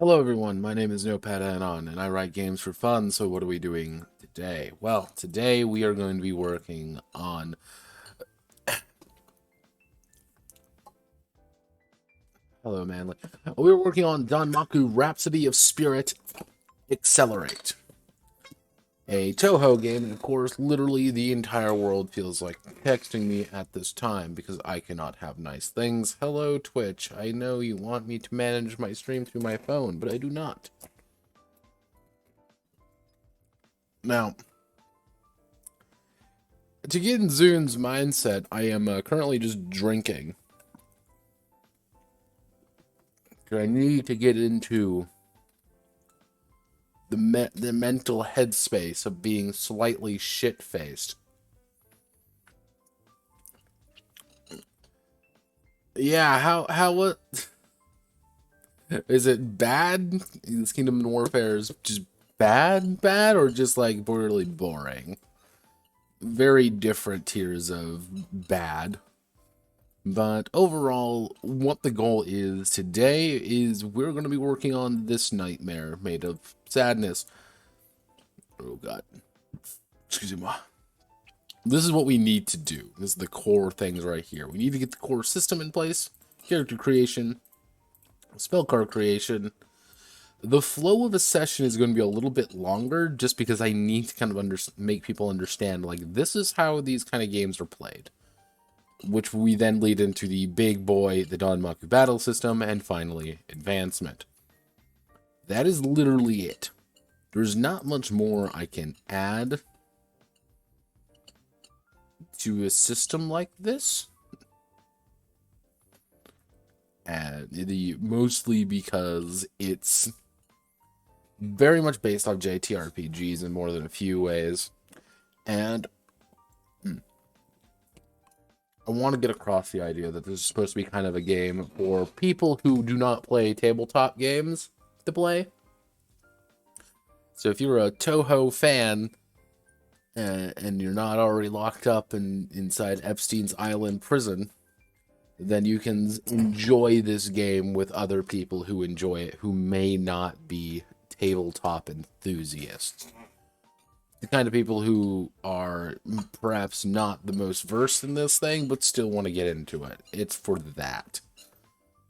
Hello everyone, my name is Notepad Anon, and I write games for fun, so what are we doing today? Well, today we are going to be working on... Hello, Manly. We're working on Danmaku Rhapsody of Spirit Accelerate. A Touhou game, and of course, literally the entire world feels like texting me at this time because I cannot have nice things. Hello, Twitch. I know you want me to manage my stream through my phone, but I do not. Now, to get in Zun's mindset, I am currently just drinking. I need to get into the mental headspace of being slightly shit-faced. Yeah, how what? Is it bad? This Kingdom Warfare is just bad, or just like borderly boring? Very different tiers of bad. But overall, what the goal is today is we're going to be working on this nightmare made of sadness. Oh god. Excuse me. This is what we need to do. This is the core things right here. We need to get the core system in place. Character creation. Spell card creation. The flow of a session is going to be a little bit longer just because I need to kind of make people understand, like, this is how these kind of games are played. Which we then lead into the big boy, the Danmaku battle system, and finally, advancement. That is literally it. There's not much more I can add to a system like this. And mostly because it's very much based off JTRPGs in more than a few ways. And I want to get across the idea that this is supposed to be kind of a game for people who do not play tabletop games to play. So if you're a Touhou fan and you're not already locked up inside Epstein's Island prison, then you can enjoy this game with other people who enjoy it, who may not be tabletop enthusiasts. The kind of people who are perhaps not the most versed in this thing, but still want to get into it. It's for that.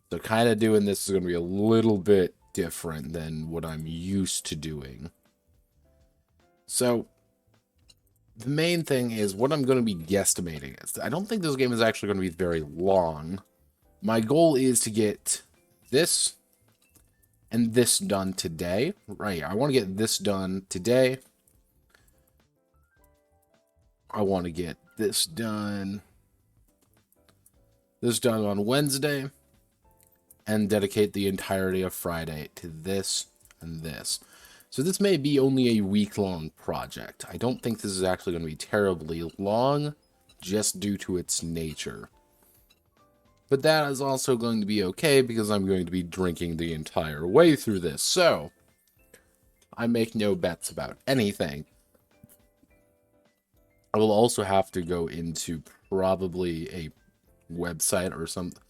So kind of doing this is going to be a little bit different than what I'm used to doing. So the main thing is what I'm going to be guesstimating is I don't think this game is actually going to be very long. My goal is to get this and this done today. Right, I want to get this done today. I want to get this done on Wednesday, and dedicate the entirety of Friday to this and this. So this may be only a week-long project. I don't think this is actually going to be terribly long, just due to its nature. But that is also going to be okay, because I'm going to be drinking the entire way through this. So, I make no bets about anything. I will also have to go into probably a website or something.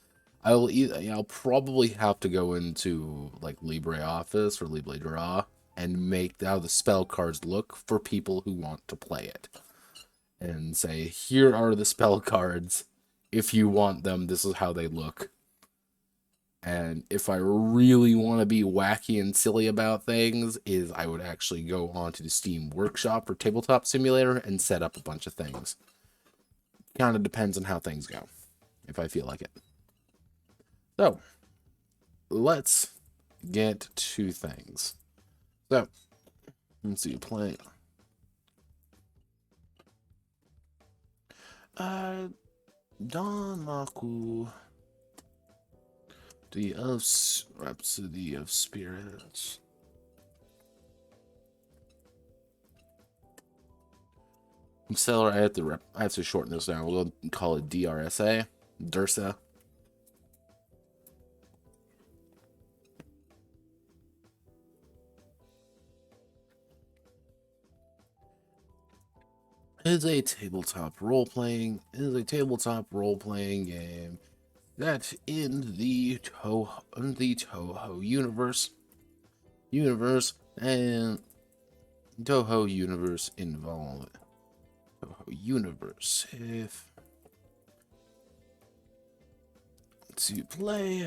I'll probably have to go into like LibreOffice or LibreDraw and make how the spell cards look for people who want to play it. And say, here are the spell cards. If you want them, this is how they look. And if I really want to be wacky and silly about things, I would actually go onto the Steam Workshop for Tabletop Simulator and set up a bunch of things. Kind of depends on how things go, if I feel like it. So, let's get to things. So, let's see, play. Danmaku Rhapsody of Spirits. Accelerate. I have to shorten this down. We'll call it DRSA. DRSA. It is a tabletop role-playing game that in the Touhou universe universe and Touhou universe involved. Touhou universe. If to play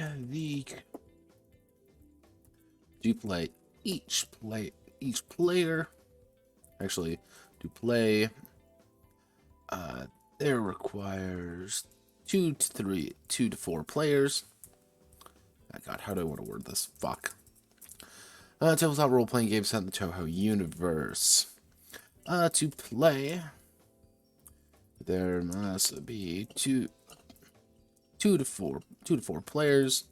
each player actually to play there requires 2 to 4 players. Oh god, how do I want to word this? Fuck. Tabletop role-playing game set in the Touhou universe. To play, there must be two to four players.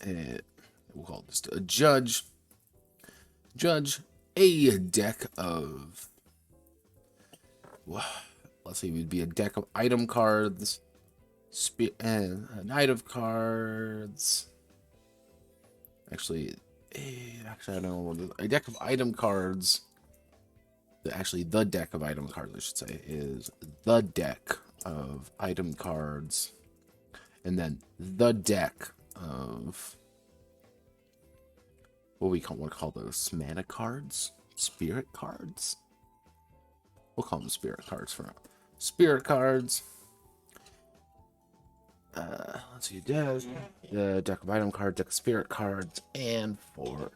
And we'll call this a judge. A deck of, let's see, it would be a deck of item cards, and a knight of cards. Actually, I don't know what a deck of item cards. Actually, the deck of item cards, I should say, is the deck of item cards, and then the deck of what we call those mana cards, spirit cards. We'll call them spirit cards for now. Spirit cards. Let's see, the deck of item cards, deck of spirit cards, and we'll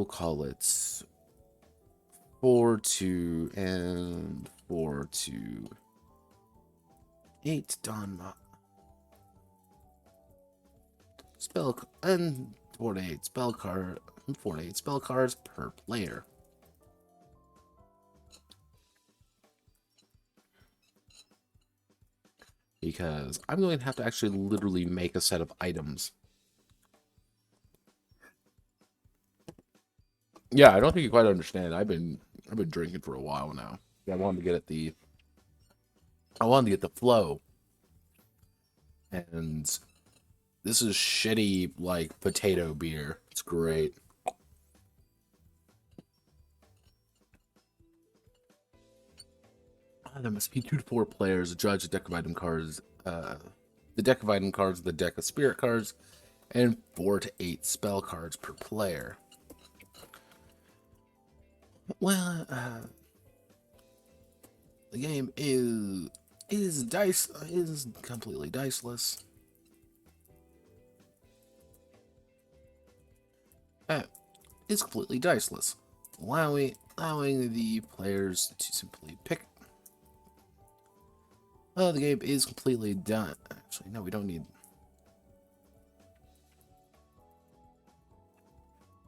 call it 4-2 and 4-2 8 Danmaku spell and 4 to 8 spell cards per player. Because I'm going to have to actually literally make a set of items. Yeah, I don't think you quite understand. I've been drinking for a while now. I wanted to get the flow. And this is shitty, like, potato beer. It's great. There must be 2 to 4 players. A judge, a deck of item cards, the deck of item cards, the deck of spirit cards, and 4 to 8 spell cards per player. Well, the game is completely diceless. It's completely diceless, allowing the players to simply pick. The game is completely done. Actually, no, we don't need.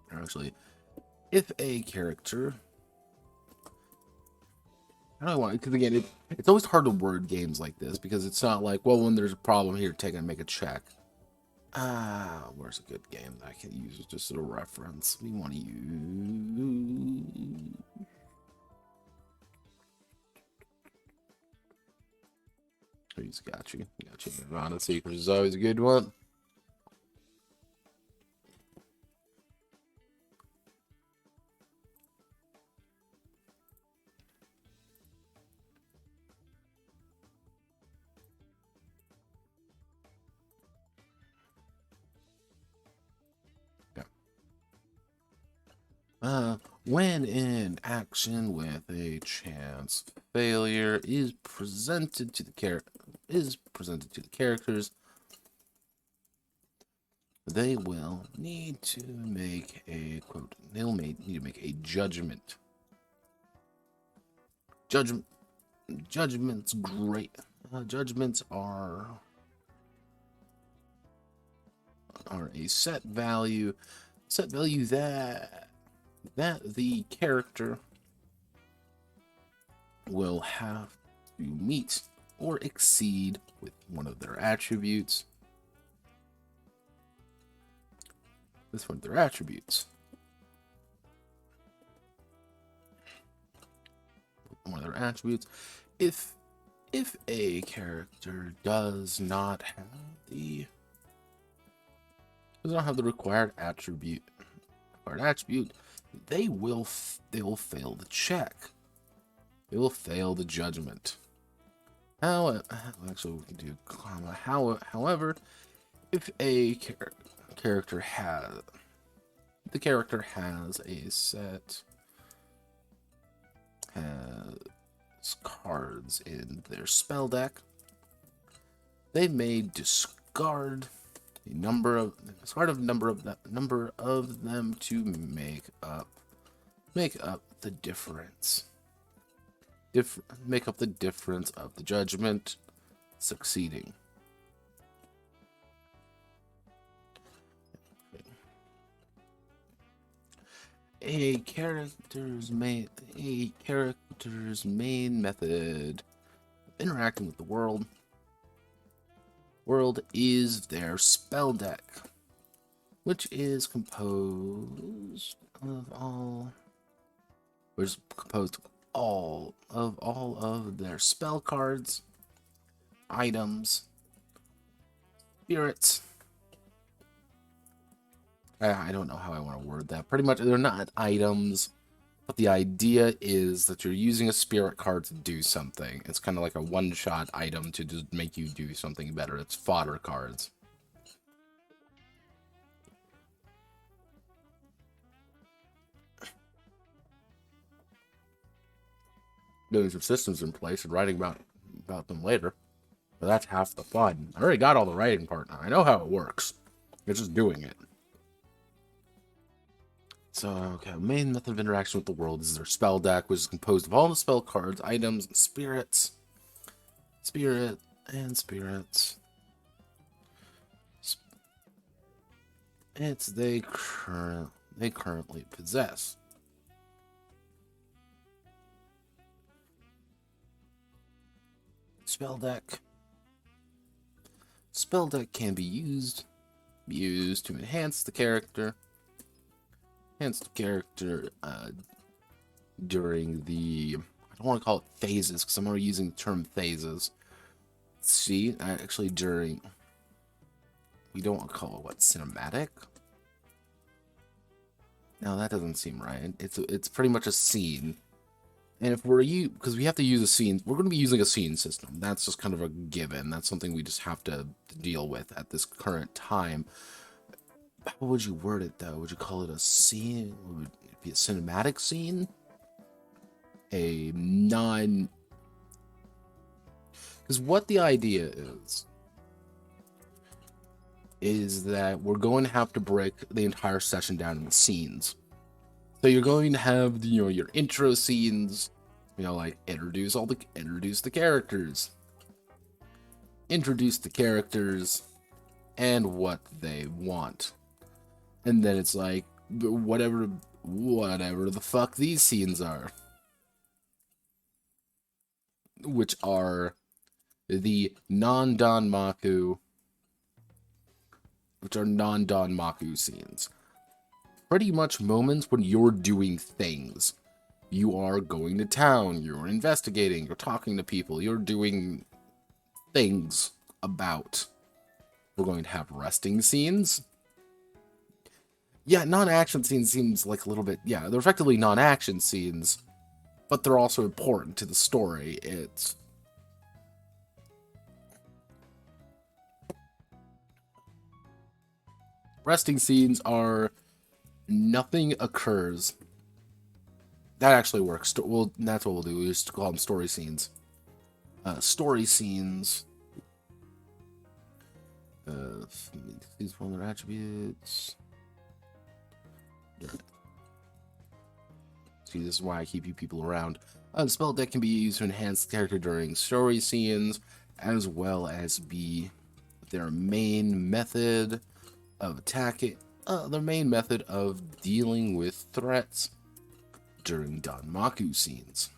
Actually, if a character, I don't want, because again, it's always hard to word games like this because it's not like, well, when there's a problem here, take and make a check. Where's a good game that I can use just as a reference? We want to use. He's got you. Nirvana Secret is always a good one. When in action with a chance failure is presented to the characters, they will need to make a quote. They'll need to make a judgment. Judgment's great. Judgments are a set value that the character will have to meet or exceed with one of their attributes. If a character does not have the required attribute, they will fail the check. They will fail the judgment. Actually, we can do comma. However, If a character has a set has cards in their spell deck, they may discard a number of them to make up the difference. Make up the difference of the judgment succeeding. A character's main method of interacting with the world is their spell deck, which is composed of all of their spell cards, items, spirits. I don't know how I want to word that. Pretty much, they're not items, but the idea is that you're using a spirit card to do something. It's kind of like a one-shot item to just make you do something better. It's fodder cards. Doing some systems in place and writing about them later. But that's half the fun. I already got all the writing part now. I know how it works. It's just doing it. So, okay, main method of interaction with the world is their spell deck, which is composed of all the spell cards, items, and spirits. Spirits. They currently possess. Spell deck can be used to enhance the character. During the, I don't want to call it phases because I'm already using the term phases. See, actually during, we don't want to call it what, cinematic? No, that doesn't seem right. It's pretty much a scene. And if because we have to use a scene, we're going to be using a scene system. That's just kind of a given. That's something we just have to deal with at this current time. How would you word it, though? Would you call it a scene? Would it be a cinematic scene? A non... Because what the idea is that we're going to have to break the entire session down into scenes. So you're going to have, your intro scenes, like introduce the characters. Introduce the characters and what they want. And then it's like, whatever the fuck these scenes are. Which are the non-Danmaku scenes. Pretty much moments when you're doing things. You are going to town, you're investigating, you're talking to people, you're doing things about. We're going to have resting scenes. Yeah, non-action scenes seems like a little bit... Yeah, they're effectively non-action scenes, but they're also important to the story. It's... Resting scenes are... Nothing occurs. That actually works. Well, that's what we'll do. We'll just call them story scenes. Story scenes... these one of their attributes... See, this is why I keep you people around. The spell deck can be used to enhance the character during story scenes, as well as be their main method of attacking, their main method of dealing with threats during Danmaku scenes.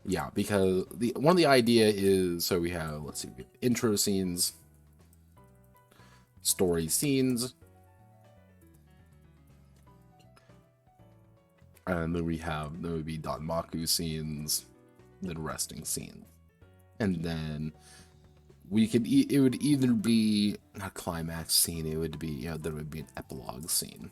Yeah, because one of the idea is, so we have, let's see, we have intro scenes, story scenes, and then there would be Danmaku scenes, then resting scenes, and then it would either be a climax scene, it would be, there would be an epilogue scene.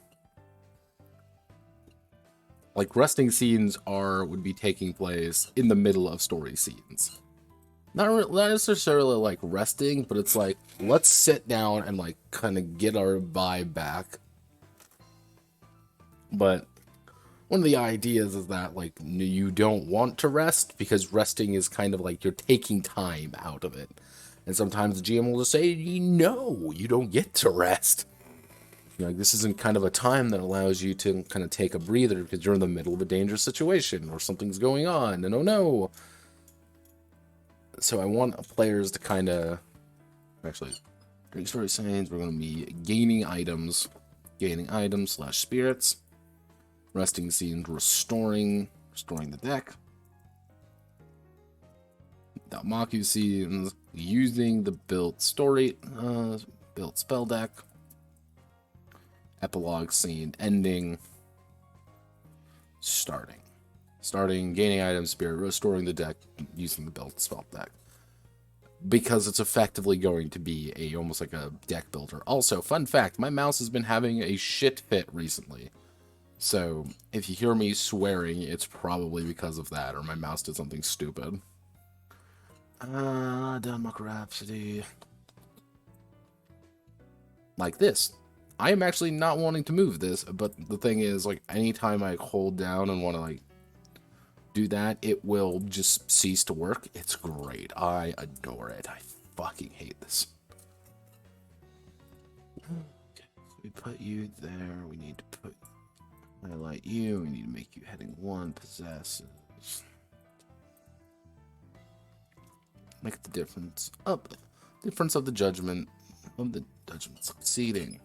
Like resting scenes would be taking place in the middle of story scenes. not necessarily like resting, but it's like, let's sit down and like kind of get our vibe back. But one of the ideas is that like you don't want to rest because resting is kind of like you're taking time out of it. And sometimes the GM will just say, no, you don't get to rest. You know, like, this isn't kind of a time that allows you to kind of take a breather because you're in the middle of a dangerous situation or something's going on and oh no. So I want players to kind of, actually, during story scenes, we're going to be gaining items / spirits, resting scenes, restoring the deck, Danmaku scenes, using the built built spell deck, epilogue scene, ending, starting, gaining items, spirit, restoring the deck, using the built spell deck. Because it's effectively going to be almost like a deck builder. Also, fun fact, my mouse has been having a shit fit recently. So, if you hear me swearing, it's probably because of that, or my mouse did something stupid. Danmaku Rhapsody. Like this. I am actually not wanting to move this, but the thing is, like, anytime I hold down and want to, like, do that, it will just cease to work. It's great. I adore it. I fucking hate this. Okay, so we put you there. We need to highlight you. We need to make you heading 1, possesses. Make the difference up. Difference of the judgment succeeding.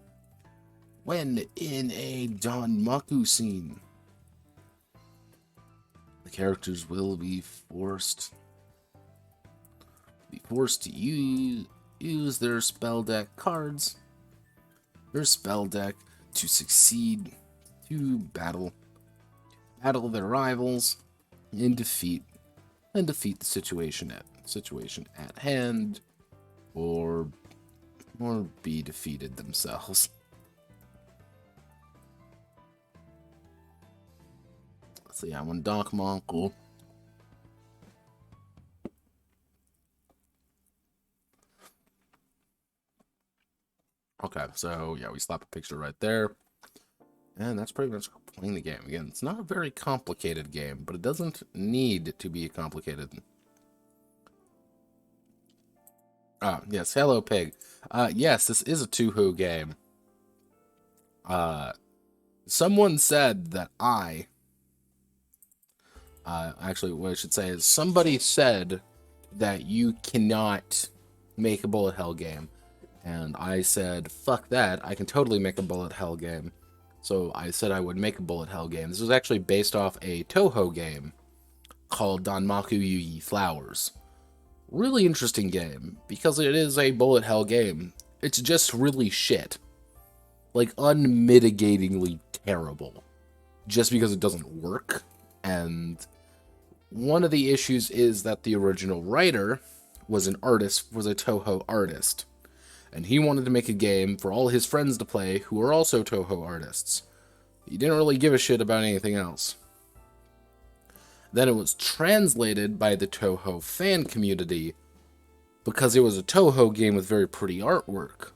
When in a Danmaku scene, the characters will be forced to use their spell deck cards, their spell deck to succeed, to battle their rivals, and defeat the situation at hand, or be defeated themselves. So yeah, one Danmaku. Okay, so yeah, we slap a picture right there. And that's pretty much playing the game. Again, it's not a very complicated game, but it doesn't need to be complicated. Yes, hello pig. Yes, this is a Touhou game. Someone said that actually, what I should say is somebody said that you cannot make a bullet hell game. And I said, fuck that, I can totally make a bullet hell game. So I said I would make a bullet hell game. This was actually based off a Touhou game called Danmaku Yugi Flowers. Really interesting game, because it is a bullet hell game. It's just really shit. Like, unmitigatingly terrible. Just because it doesn't work. And one of the issues is that the original writer was a Touhou artist. And he wanted to make a game for all his friends to play who are also Touhou artists. He didn't really give a shit about anything else. Then it was translated by the Touhou fan community because it was a Touhou game with very pretty artwork,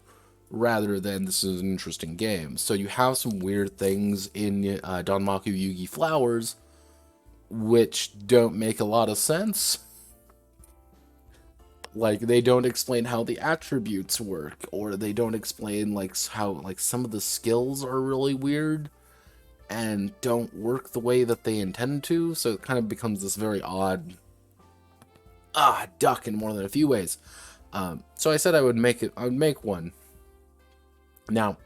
rather than this is an interesting game. So you have some weird things in Danmaku Yugi Flowers which don't make a lot of sense. Like, they don't explain how the attributes work, or they don't explain like how like some of the skills are really weird and don't work the way that they intend to, so it kind of becomes this very odd duck in more than a few ways. So I said I would make one. Now,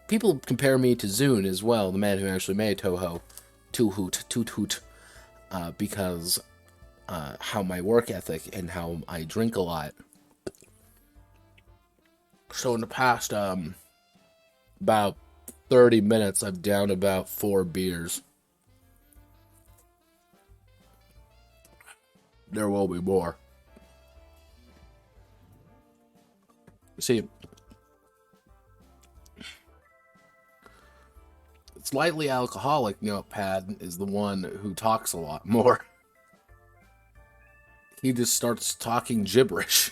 people compare me to Zune as well, the man who actually made Touhou, because how my work ethic and how I drink a lot. So in the past, about 30 minutes, I've downed about 4 beers. There will be more. See, slightly alcoholic Notepad is the one who talks a lot more. he just starts talking gibberish.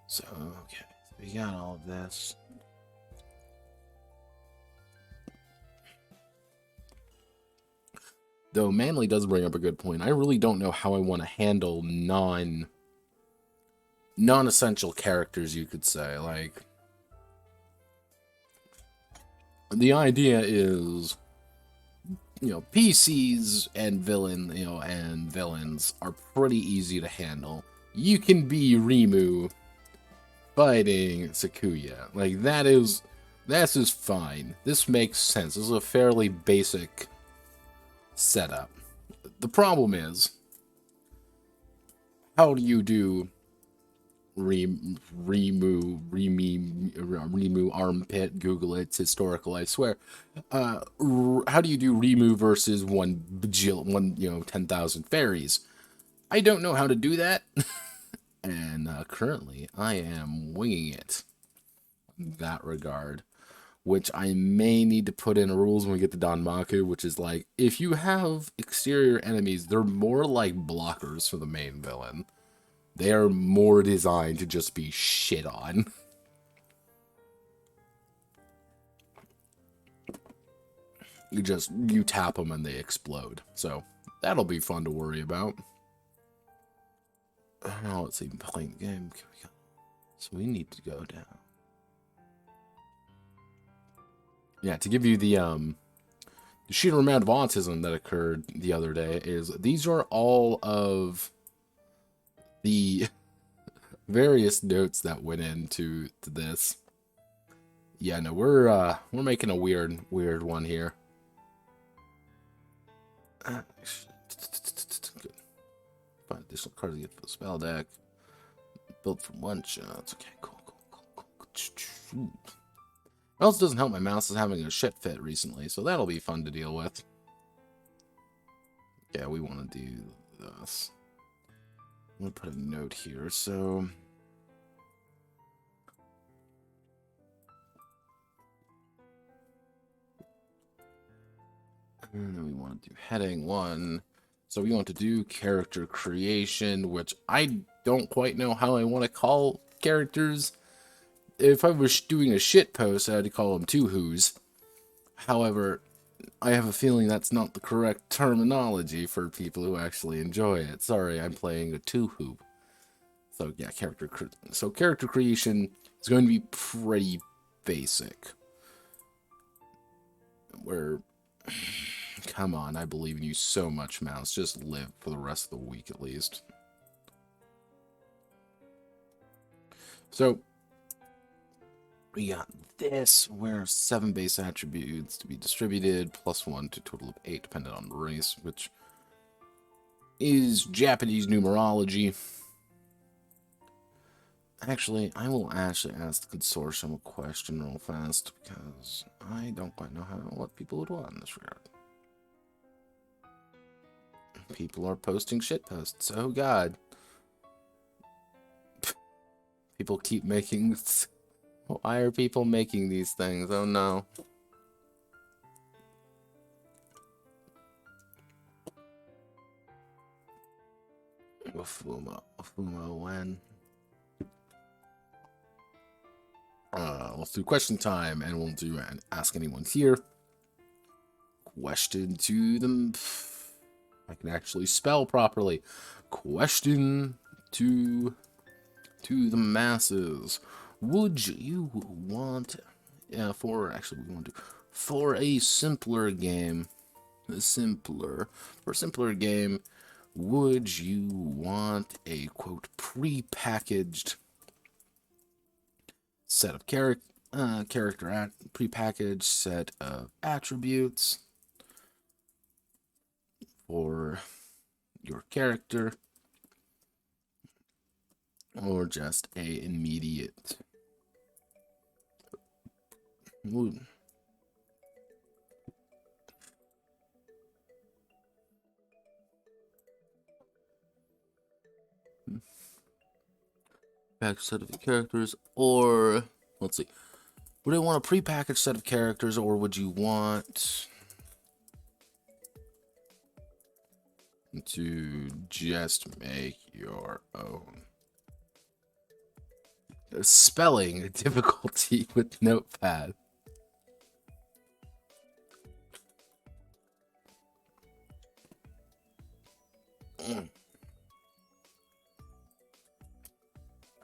So, okay, we got all of this. Though Manly does bring up a good point. I really don't know how I want to handle non-essential characters, you could say. Like, the idea is, you know, PCs and villains are pretty easy to handle. You can be Rimu fighting Sakuya. Like, that's just fine. This makes sense. This is a fairly basic setup. The problem is, how do you do Rimu armpit? Google it. It's historical, I swear. How do you do Rimu versus 10,000 fairies? I don't know how to do that. And currently, I am winging it in that regard. Which I may need to put in rules when we get to Danmaku, which is like, if you have exterior enemies, they're more like blockers for the main villain. They are more designed to just be shit on. You tap them and they explode. So, that'll be fun to worry about. Oh, let's see, playing the game. So we need to go down. Yeah, to give you the sheer amount of autism that occurred the other day is these are all of the various notes that went into this. Yeah, no, we're making a weird one here. Good. Find additional cards to get for the spell deck. Built from one shots. Okay, cool. It also doesn't help my mouse is having a shit fit recently, so that'll be fun to deal with. Yeah, we want to do this. I'm going to put a note here, so... And then we want to do heading 1. So we want to do character creation, which I don't quite know how I want to call characters. If I was doing a shit post, I'd call them Touhous. However, I have a feeling that's not the correct terminology for people who actually enjoy it. Sorry, I'm playing a Touhou. So yeah, character creation is going to be pretty basic. Come on, I believe in you so much, Mouse. Just live for the rest of the week at least. So, we got this, where 7 base attributes to be distributed, +1 to a total of 8, depending on race, which is Japanese numerology. Actually, I will actually ask the consortium a question real fast, because I don't quite know what people would want in this regard. People are posting shit posts. Oh god. People keep making... Why are people making these things? Oh no. Wafumo when? Let's do question time, and we'll do ask anyone here. Question to them. I can actually spell properly. Question to the masses. Would you want, for a simpler game, for a simpler game, would you want a, quote, prepackaged set of prepackaged set of attributes for your character, or just a immediate packaged set of characters, or let's see, would I want a prepackaged set of characters, or would you want to just make your own. Spelling difficulty with Notepad.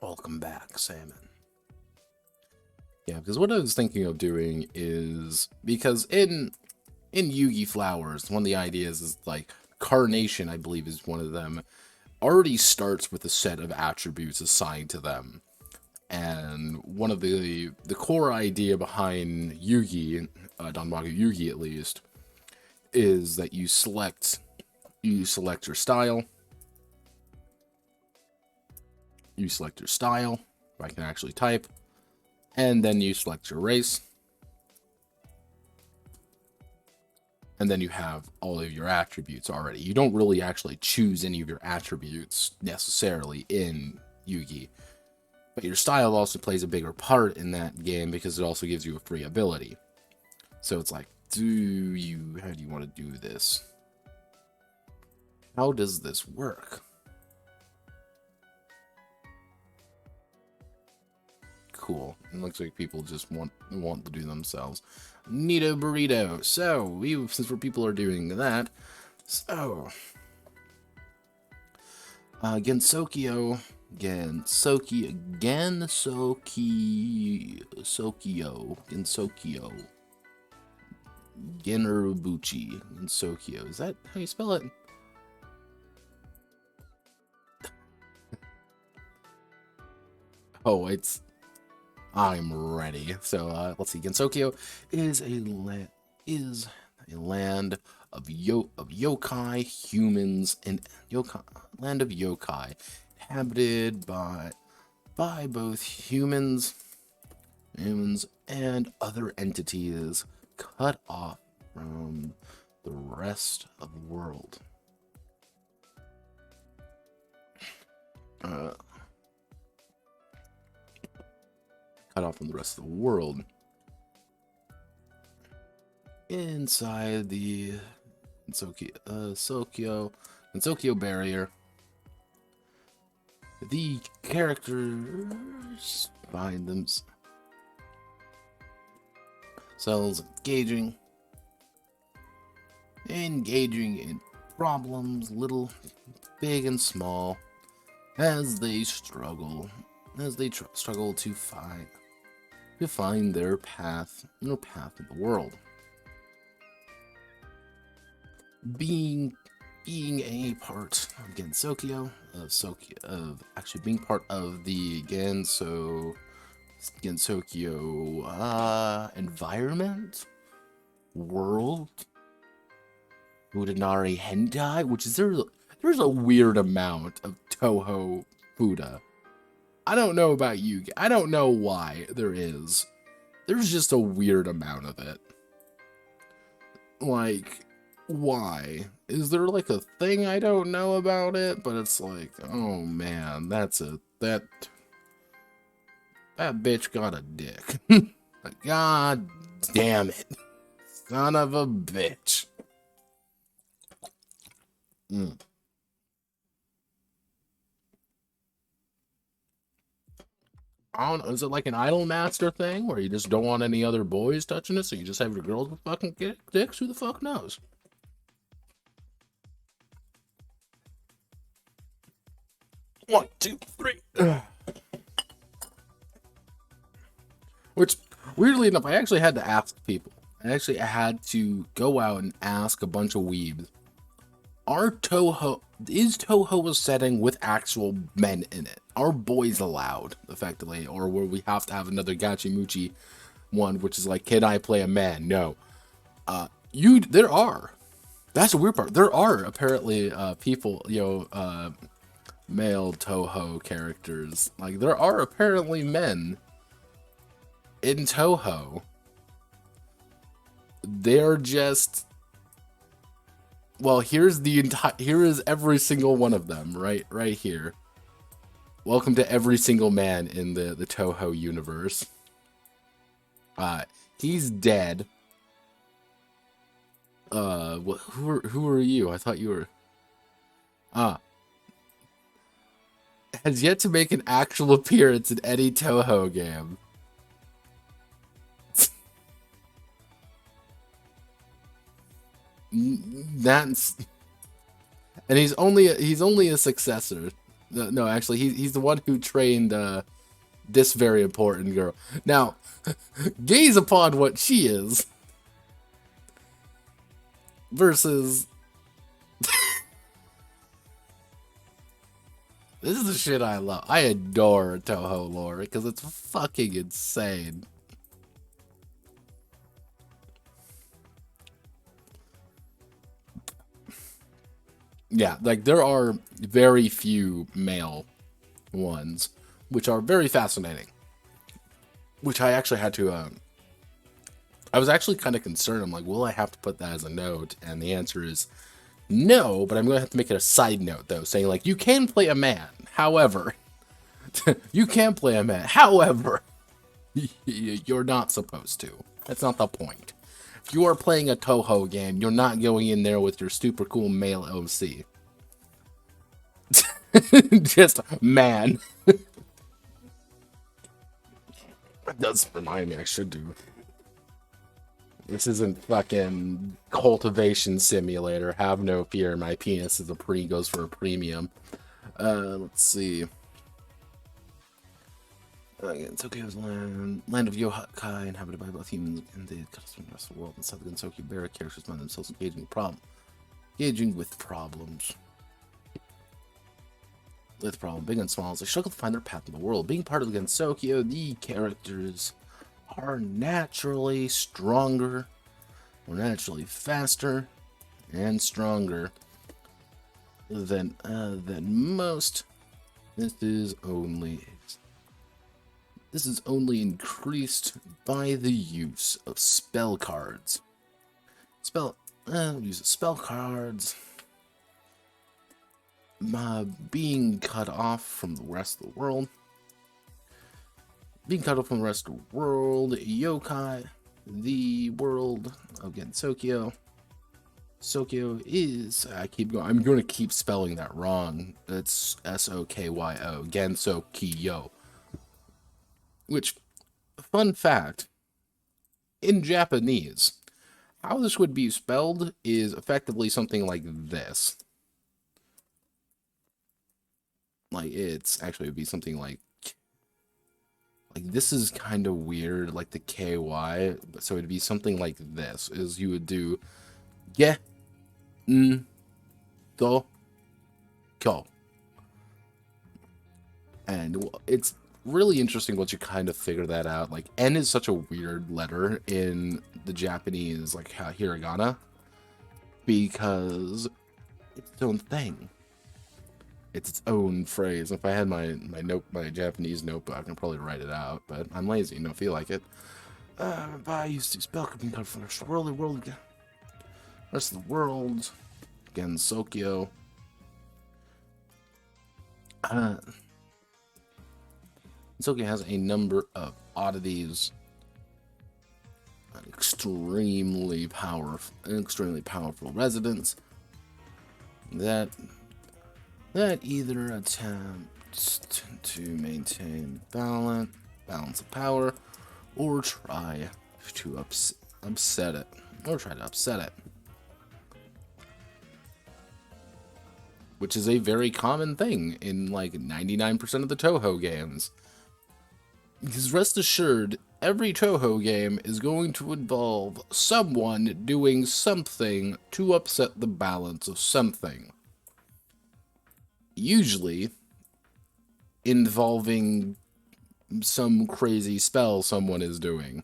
Welcome back, Salmon. Yeah, because what I was thinking of doing is, because in Yugi Flowers, one of the ideas is like Carnation, I believe is one of them, already starts with a set of attributes assigned to them. And one of the core idea behind Yugi, Danmaku Yugi at least, is that you select your style. You select your style, if I can actually type, and then you select your race. And then you have all of your attributes already. You don't really actually choose any of your attributes necessarily in Yugi. But your style also plays a bigger part in that game because it also gives you a free ability. So it's like, how do you want to do this? How does this work? Cool. It looks like people just want to do themselves. Neato burrito. So, since people are doing that, so Gensokyo, Genrubuchi, Gensokyo. Is that how you spell it? Oh, I'm ready. So let's see. Gensokyo is a land of yokai, humans, and land of yokai, inhabited by both humans and other entities, cut off from the rest of the world. Cut off from the rest of the world. Inside the Gensokyo barrier, the characters find themselves engaging in problems, little, big, and small, as they struggle to find their path in the world. Being a part of Gensokyo, being part of the Gensokyo environment, world, Udanari hentai, which is there's a weird amount of Touhou Fuda. I don't know about you. I don't know why there is. There's just a weird amount of it. Like, why? Is there like a thing I don't know about it? But it's like, oh man, that bitch got a dick. God damn it. Son of a bitch. I don't know, is it like an idol master thing where you just don't want any other boys touching it, so you just have your girls with fucking dicks? Who the fuck knows? One, two, three. Which, weirdly enough, I actually had to ask people. I actually had to go out and ask a bunch of weebs. Is Touhou a setting with actual men in it? Are boys allowed, effectively? Or will we have to have another Gachimuchi one, which is like, can I play a man? No. There are. That's the weird part. There are apparently people, male Touhou characters. Like, there are apparently men in Touhou. They're just... Well, here is every single one of them, right here. Welcome to every single man in the Touhou universe. He's dead. Who are you? I thought you were... Ah, has yet to make an actual appearance in any Touhou game. That's, and he's only a successor. No, actually, he's the one who trained this very important girl. Now, gaze upon what she is versus. This is the shit I love. I adore Touhou lore because it's fucking insane. Yeah, like there are very few male ones, which are very fascinating. Which I actually had to. I was actually kind of concerned. I'm like, will I have to put that as a note? And the answer is no. But I'm going to have to make it a side note though, saying like, you can play a man. However, you can play a man. However, you're not supposed to. That's not the point. If you are playing a Touhou game, you're not going in there with your super cool male OC. Just man. That does remind me I should do. This isn't fucking cultivation simulator. Have no fear. My penis is goes for a premium. Let's see. Gensokyo's land of Yokai, inhabited by both humans and the rest of the world. Inside the Gensokyo barrier, characters find themselves engaging with problems. Big and small, as they struggle to find their path in the world. Being part of the Gensokyo, the characters are naturally stronger, or naturally faster, and stronger than most. This is only increased by the use of spell cards. Use of spell cards. Being cut off from the rest of the world. Yokai, the world of Gensokyo. Sokyo is, I'm going to keep spelling that wrong. It's Sokyo, Gensokyo. Which, fun fact, in Japanese, how this would be spelled is effectively something like this. Like, it's actually would be something like this is kind of weird, like the KY, so it'd be something like this, is you would do ge, n, do, kyo. And it's really interesting once you kind of figure that out. Like, N is such a weird letter in the Japanese, like hiragana, because it's its own thing. It's its own phrase. If I had my Japanese notebook, I can probably write it out, but I'm lazy and don't feel like it. I used to spell could be cut from the rest of the world. Gensokyo. Gensokyo has a number of oddities. An extremely powerful residents that either attempts to maintain balance of power, or try to upset it. Which is a very common thing in like 99% of the Touhou games. Because rest assured, every Touhou game is going to involve someone doing something to upset the balance of something. Usually involving some crazy spell someone is doing.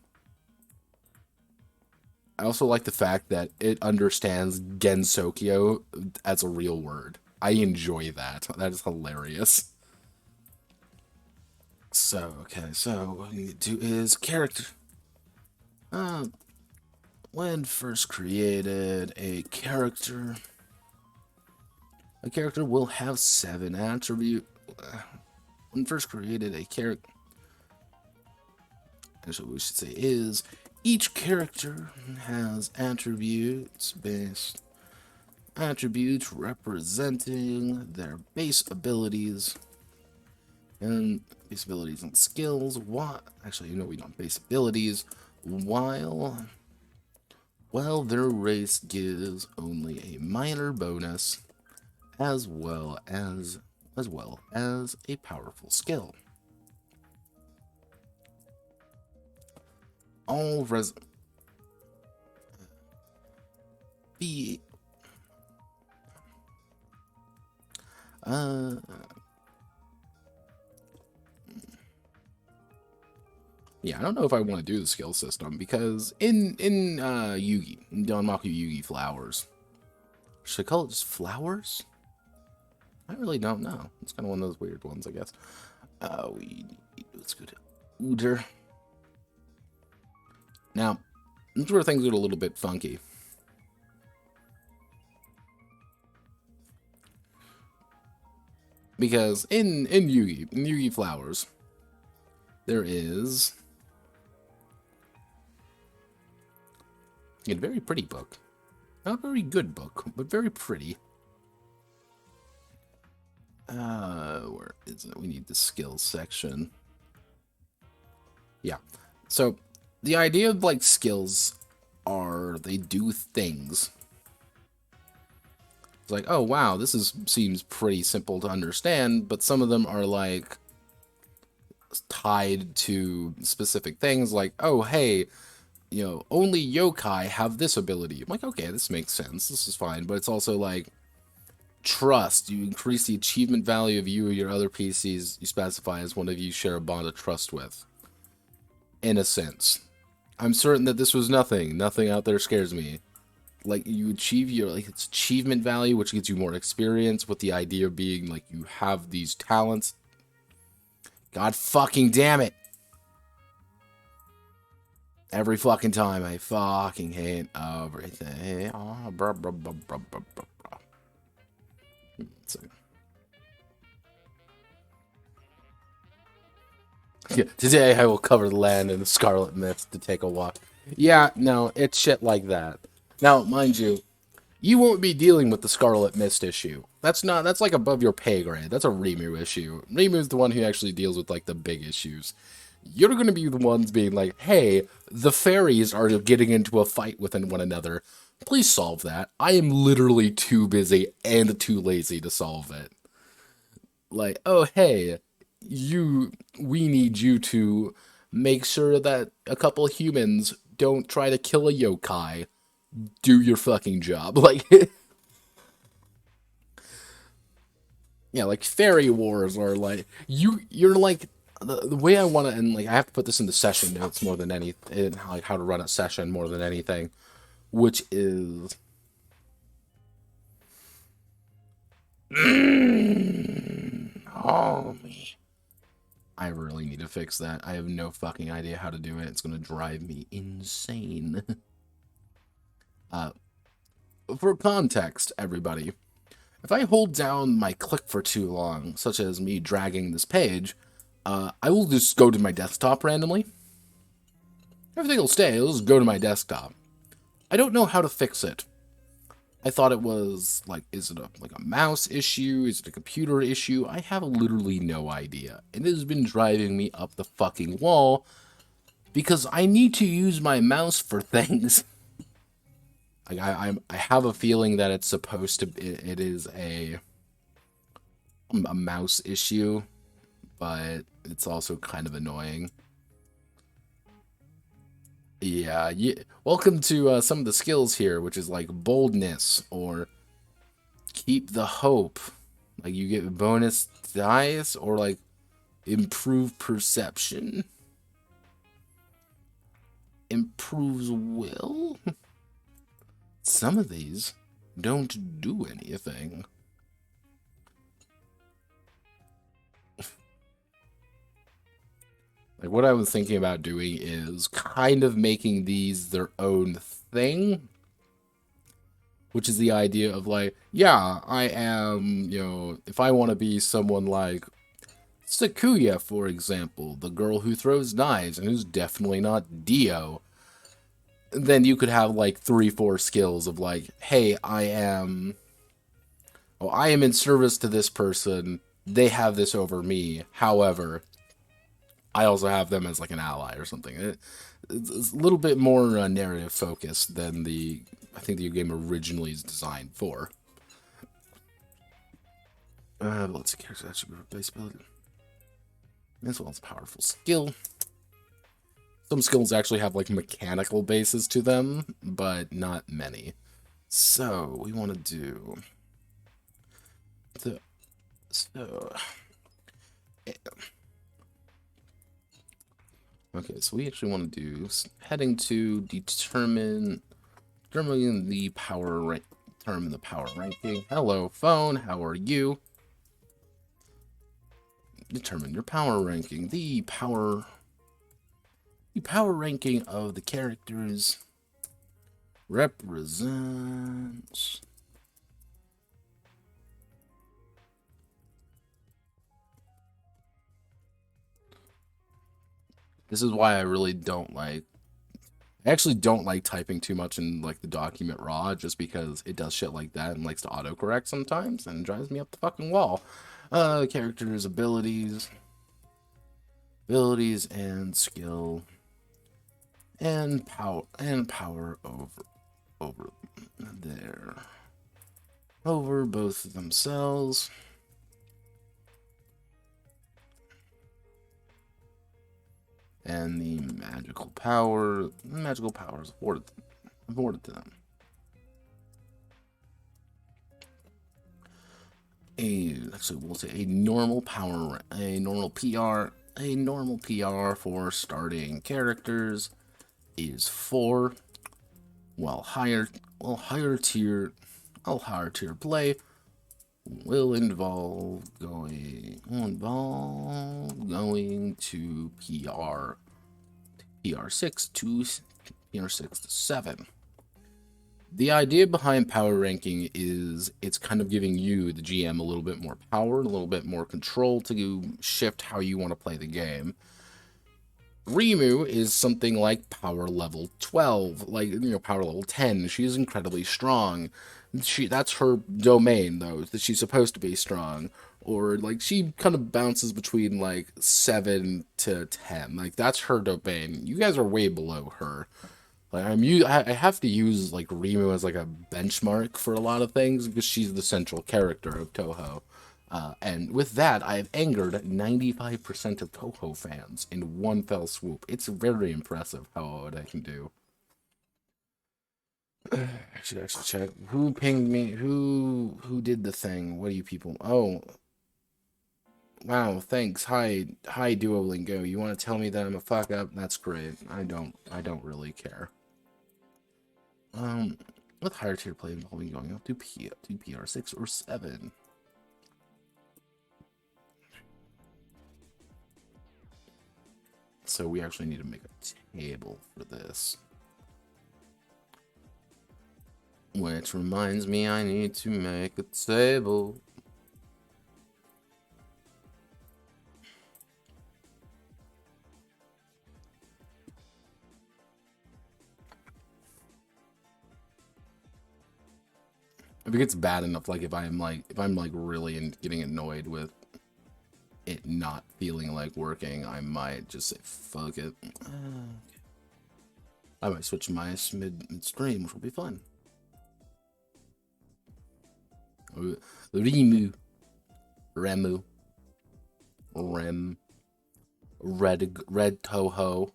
I also like the fact that it understands Gensokyo as a real word. I enjoy that. That is hilarious. So, okay, so what we need to do is character. When first created, a character will have 7 attributes. When first created, a character. That's what we should say is each character has attributes based attributes representing their base abilities and skills. What? Actually, we don't base abilities. While their race gives only a minor bonus, as well as a powerful skill. All yeah, I don't know if I want to do the skill system, because in Yugi, Danmaku Yugi Flowers, should I call it just Flowers? I really don't know. It's kind of one of those weird ones, I guess. Let's go to Uder. Now, this is where things get a little bit funky. Because in Yugi Flowers, there is a very pretty book. Not a very good book, but very pretty. Where is it? We need the skills section. Yeah. So, the idea of, like, skills are they do things. It's like, oh, wow, this seems pretty simple to understand, but some of them are, like, tied to specific things, like, oh, hey, only yokai have this ability. I'm like, okay, this makes sense. This is fine. But it's also like, trust. You increase the achievement value of you or your other PCs you specify as one of you share a bond of trust with. In a sense. I'm certain that this was nothing. Nothing out there scares me. Like, you achieve your, like, it's achievement value, which gets you more experience, with the idea being, like, you have these talents. God fucking damn it. Every fucking time, I fucking hate everything. Oh, bruh, bruh, bruh, bruh, bruh, bruh. Yeah, today I will cover the land in the scarlet mist to take a walk. Yeah, no, it's shit like that. Now, mind you, you won't be dealing with the scarlet mist issue. That's like above your pay grade. That's a Rimu issue. Rimu's the one who actually deals with, like, the big issues. You're going to be the ones being like, hey, the fairies are getting into a fight with one another. Please solve that. I am literally too busy and too lazy to solve it. Like, oh, hey, we need you to make sure that a couple humans don't try to kill a yokai. Do your fucking job. Like, yeah, like, fairy wars are like, you're like, the way I want to, and, like, I have to put this in the session notes more than anything, like, how to run a session more than anything, which is, oh, me. I really need to fix that. I have no fucking idea how to do it. It's going to drive me insane. For context, everybody, if I hold down my click for too long, such as me dragging this page, I will just go to my desktop randomly. Everything will stay. It'll just go to my desktop. I don't know how to fix it. I thought it was, like, is it a mouse issue? Is it a computer issue? I have literally no idea. And it has been driving me up the fucking wall because I need to use my mouse for things. Like, I have a feeling that it's supposed to be, it is a mouse issue, but it's also kind of annoying. Yeah, welcome to some of the skills here, which is like boldness or keep the hope. Like, you get bonus dice or, like, improve perception. Improves will. Some of these don't do anything. Like, what I was thinking about doing is kind of making these their own thing. Which is the idea of, like, yeah, I am, if I want to be someone like Sakuya, for example, the girl who throws knives and who's definitely not Dio, then you could have, like, 3-4 skills of, like, hey, I am oh, I am in service to this person. They have this over me. However, I also have them as like an ally or something. It's a little bit more narrative focused than I think the game originally is designed for. Let's see, character attribute base ability. As well as powerful skill. Some skills actually have like mechanical bases to them, but not many. So we want to do okay, so we actually want to do heading to determine the power ranking. Hello, phone. How are you? Determine your power ranking. The power ranking of the characters represents this is why I really don't like I actually don't like typing too much in like the document raw, just because it does shit like that and likes to autocorrect sometimes and drives me up the fucking wall. Characters, abilities and skill and power over there. Over both of themselves. And the magical power is afforded to them. Actually, we'll say a normal PR for starting characters is 4, while higher tier play will involve going to PR6 to 7. The idea behind power ranking is it's kind of giving you, the GM, a little bit more power, a little bit more control to shift how you want to play the game. Rimu is something like power level 12, like, power level 10. She is incredibly strong. That's her domain, though, that she's supposed to be strong. Or, like, she kind of bounces between, like, 7 to 10. Like, that's her domain. You guys are way below her. Like, I have to use, like, Rimu as, like, a benchmark for a lot of things, because she's the central character of Touhou. And with that, I have angered 95% of Touhou fans in one fell swoop. It's very impressive what I can do. I should actually check. Who pinged me? Who did the thing? What do you people? Oh. Wow, thanks. Hi, Duolingo. You want to tell me that I'm a fuck up? That's great. I don't really care. With higher tier play involving going up to PR6 or 7. So we actually need to make a table for this. Which reminds me, I need to make a table. If it gets bad enough, like if I'm really getting annoyed with it not feeling like working, I might just say fuck it. I might switch my midstream, which will be fun. Remu, Red Touhou.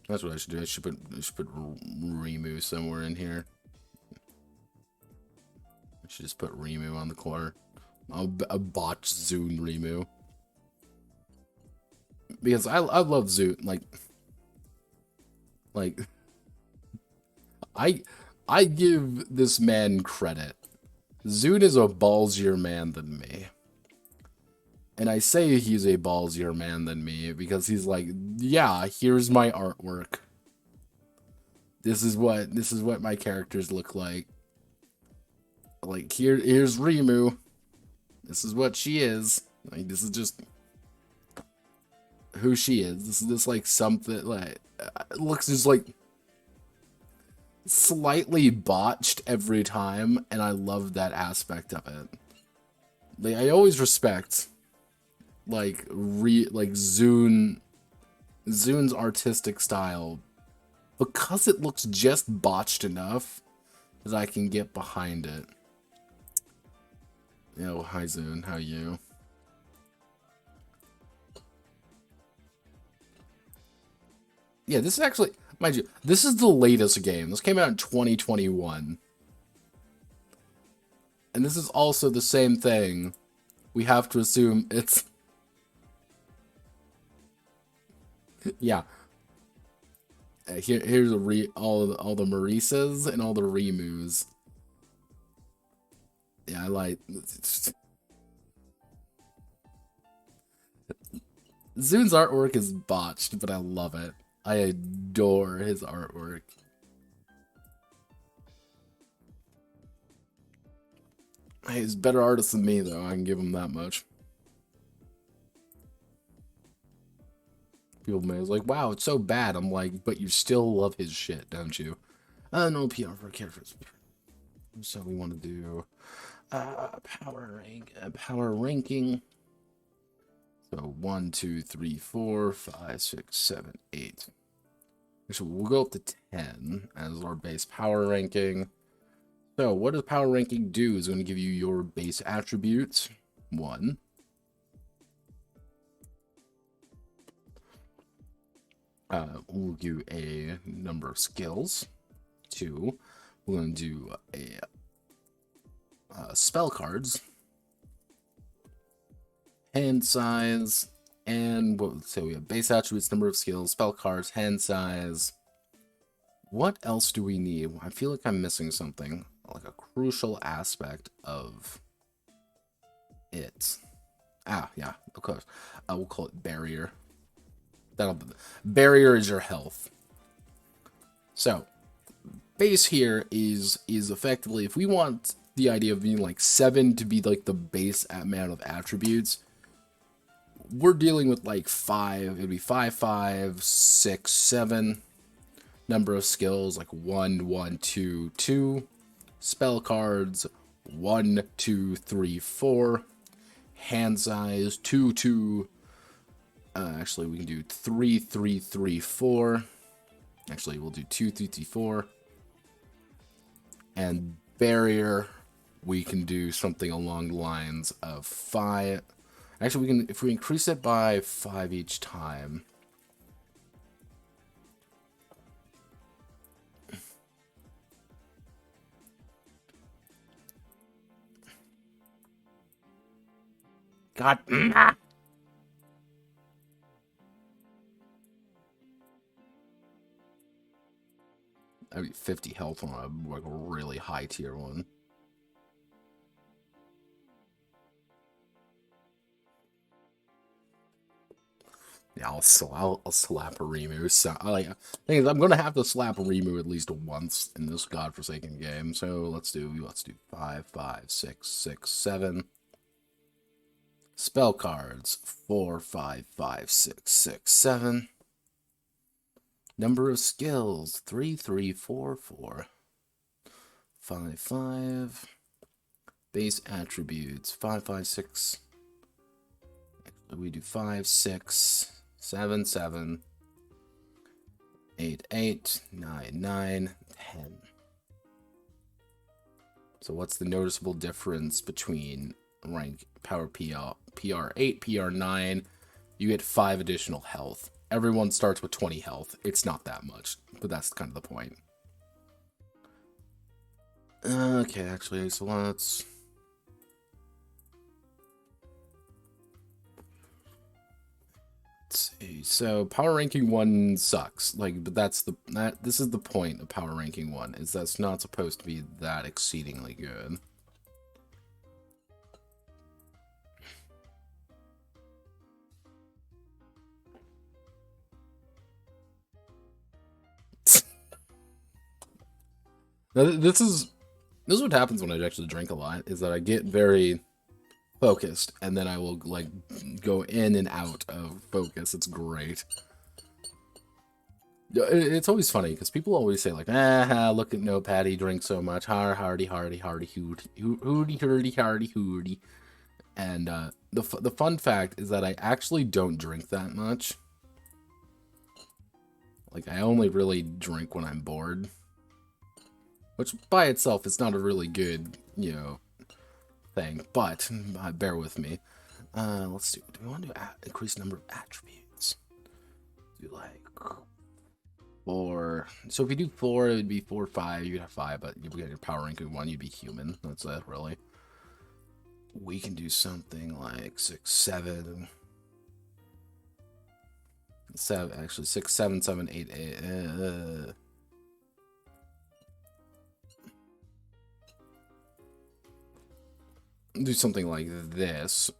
That's what I should do. I should put Remu somewhere in here. I should just put Remu on the corner. A botch Zune Remu. Because I love Zune. Like I give this man credit. Zune is a ballsier man than me. And I say he's a ballsier man than me because he's like, yeah, here's my artwork. This is what my characters look like. Like, here's Remu. This is what she is. Like, this is just who she is. This is just like something like it looks just like slightly botched every time, and I love that aspect of it. Like, I always respect like Zun's artistic style because it looks just botched enough that I can get behind it. Yo, hi Zun, how are you? Yeah, this is actually, mind you, this is the latest game. This came out in 2021. And this is also the same thing. We have to assume it's... yeah. Here's all the Marisas and all the Remus. Yeah, I like... Zun's artwork is botched, but I love it. I adore his artwork. He's a better artist than me, though. I can give him that much. People may be like, wow, it's so bad. I'm like, but you still love his shit, don't you? No PR for characters. So we want to do power ranking. So 1, 2, 3, 4, 5, 6, 7, 8. Actually, we'll go up to 10 as our base power ranking. So what does power ranking do? Is going to give you your base attributes. 1. We'll do a number of skills. 2. We're going to do a spell cards, hand size, and so we have base attributes, number of skills, spell cards, hand size. What else do we need? I feel like I'm missing something, like a crucial aspect of it. Ah, yeah, of course. We'll call it barrier. Barrier is your health. So base here is effectively, if we want the idea of being like 7 to be like the base amount of attributes, we're dealing with like 5. It'd be 5, 5, 6, 7. Number of skills like 1, 1, 2, 2. Spell cards 1, 2, 3, 4. Hand size 2, 2. Actually, we can do 3, 3, 3, 4. Actually, we'll do 2, 3, 3, 4. And barrier, we can do something along the lines of 5. Actually, we can, if we increase it by 5 each time. God. I'd be 50 health on a like really high tier one. Yeah, I'll slap a Remu. So thing is, I'm gonna have to slap a Remu at least once in this godforsaken game. So let's do 5, 5, 6, 6, 7. Spell cards 4, 5, 5, 6, 6, 7. Number of skills 3, 3, 4, 4. 5, 5. Base attributes 5, 5, 6. We do 5, 6, 7, 7, 8, 8, 9, 9, 10. So what's the noticeable difference between rank power PR 8, PR 9? You get 5 additional health. Everyone starts with 20 health. It's not that much, but that's kind of the point. Okay, actually, so let's see. So power ranking 1 sucks. Like, but this is the point of power ranking 1, is that's not supposed to be that exceedingly good. This is what happens when I actually drink a lot, is that I get very focused, and then I will like go in and out of focus. It's great. It's always funny because people always say like, ah, look at Notepad, he drinks so much, hardy, hooty. And the fun fact is that I actually don't drink that much. Like, I only really drink when I'm bored. Which, by itself, is not a really good, you know, thing. But, bear with me. Let's do we want to increase number of attributes? Do, like, 4. So if you do 4, it would be 4, 5. You'd have 5, but you'd get your power ranking 1, you'd be human. That's it, really. We can do something like 6, 7... 7, actually 6, 7, 7, 8, 8. Do something like this.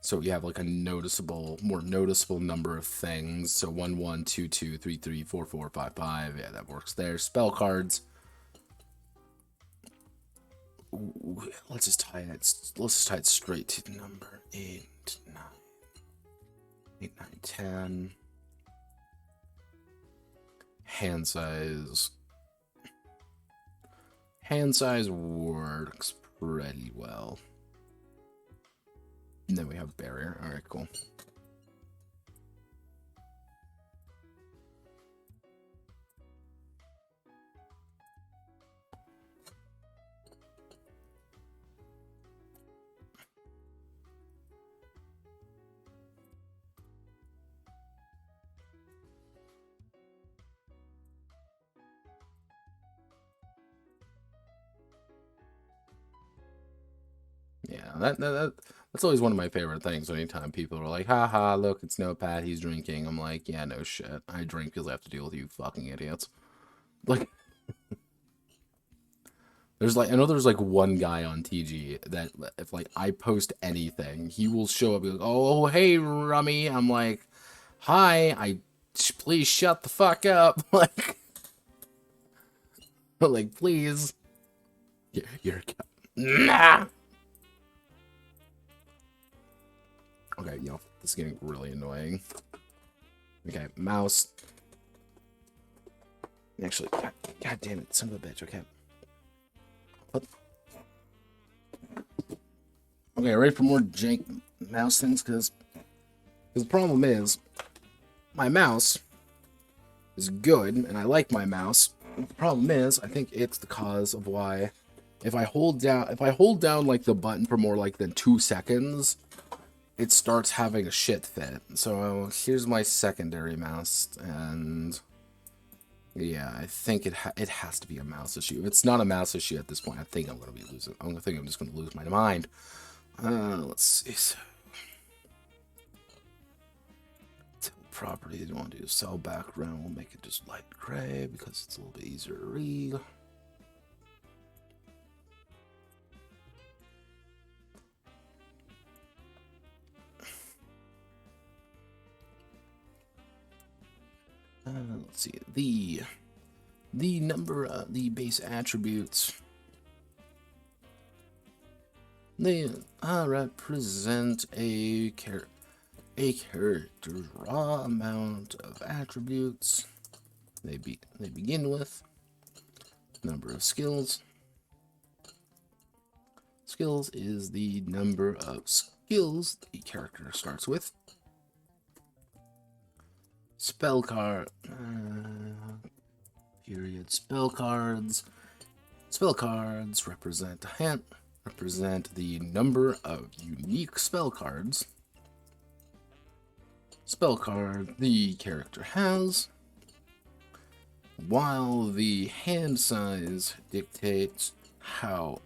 So you have like a more noticeable number of things. So 1, 1, 2, 2, 3, 3, 4, 4, 5, 5. Yeah, that works there. Spell cards. Ooh, let's just tie it straight to number 8, 9. 8, 9, 10. Hand size. Hand size works pretty well. And then we have barrier. Alright, cool. Yeah, that's always one of my favorite things. Anytime people are like, haha, look, it's Notepad, he's drinking. I'm like, yeah, no shit. I drink because I have to deal with you fucking idiots. Like, I know there's like one guy on TG that if like I post anything, he will show up and be like, oh, hey, Rummy. I'm like, hi, please shut the fuck up. Like, please. You're nah. Okay, you know, this is getting really annoying. Okay, mouse. Actually, God damn it, son of a bitch, okay. Okay, ready for more jank mouse things? Because the problem is, my mouse is good, and I like my mouse. The problem is, I think it's the cause of why, if I hold down like the button for more like than 2 seconds, it starts having a shit fit. So here's my secondary mouse, and yeah, I think it has to be a mouse issue. If it's not a mouse issue at this point, I think I'm gonna be losing. I think I'm just gonna lose my mind. Let's see. So, property, you want to do cell background, we'll make it just light gray because it's a little bit easier to read. Let's see, the number, the base attributes, they represent a character's raw amount of attributes. They begin with number of skills. Skills is the number of skills the character starts with. Spell card, period. Spell cards. Spell cards represent the number of unique spell cards. Spell card the character has, while the hand size dictates how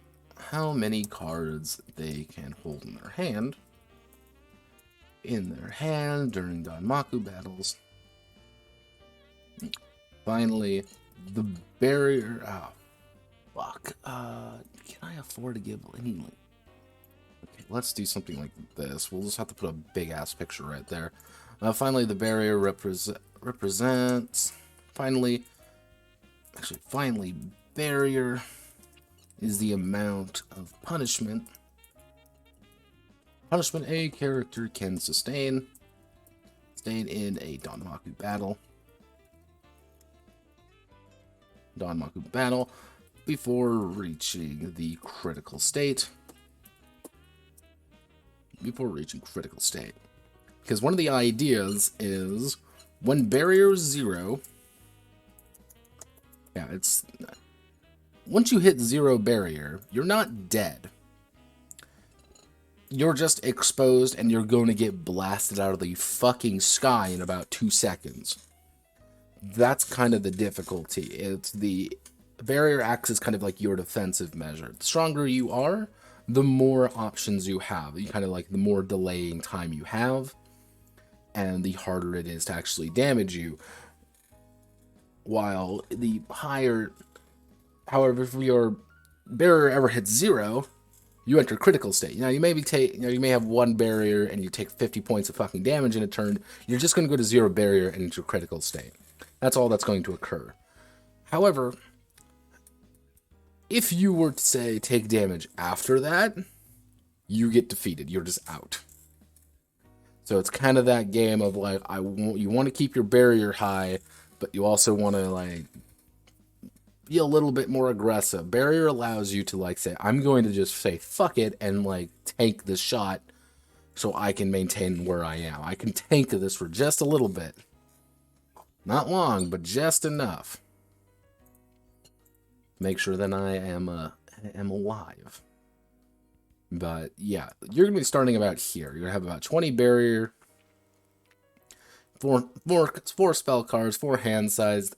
many cards they can hold in their hand. During Danmaku battles. Finally, the barrier. Oh, fuck. Can I afford to give any? Okay, let's do something like this. We'll just have to put a big ass picture right there. Finally, the barrier represents. Finally, barrier is the amount of punishment a character can sustain in a Danmaku battle. Danmaku battle before reaching the critical state. Because one of the ideas is when barrier is 0, it's once you hit 0 barrier, you're not dead. You're just exposed and you're going to get blasted out of the fucking sky in about 2 seconds. That's kind of the difficulty. It's the barrier acts as kind of like your defensive measure. The stronger you are, the more options you have. You kind of like the more delaying time you have, and the harder it is to actually damage you. While the higher, however, if your barrier ever hits 0, you enter critical state. Now you may have 1 barrier and you take 50 points of fucking damage in a turn. You're just going to go to 0 barrier and into critical state. That's all that's going to occur. However, if you were to say take damage after that, you get defeated. You're just out. So it's kind of that game of like you want to keep your barrier high, but you also want to like be a little bit more aggressive. Barrier allows you to like say, I'm going to just say fuck it and like tank this shot so I can maintain where I am. I can tank this for just a little bit. Not long, but just enough. Make sure that I am alive. But yeah, you're going to be starting about here. You're going to have about 20 barrier, 4 spell cards, 4 hand sized,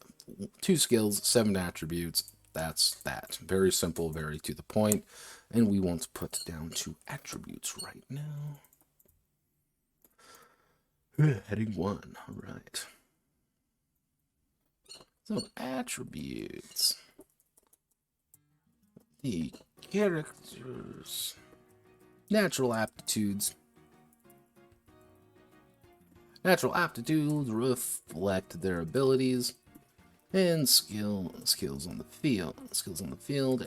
2 skills, 7 attributes. That's that. Very simple, very to the point. And we want to put down 2 attributes right now. Heading 1. All right. So attributes. The characters. Natural aptitudes. Natural aptitudes reflect their abilities and skills on the field.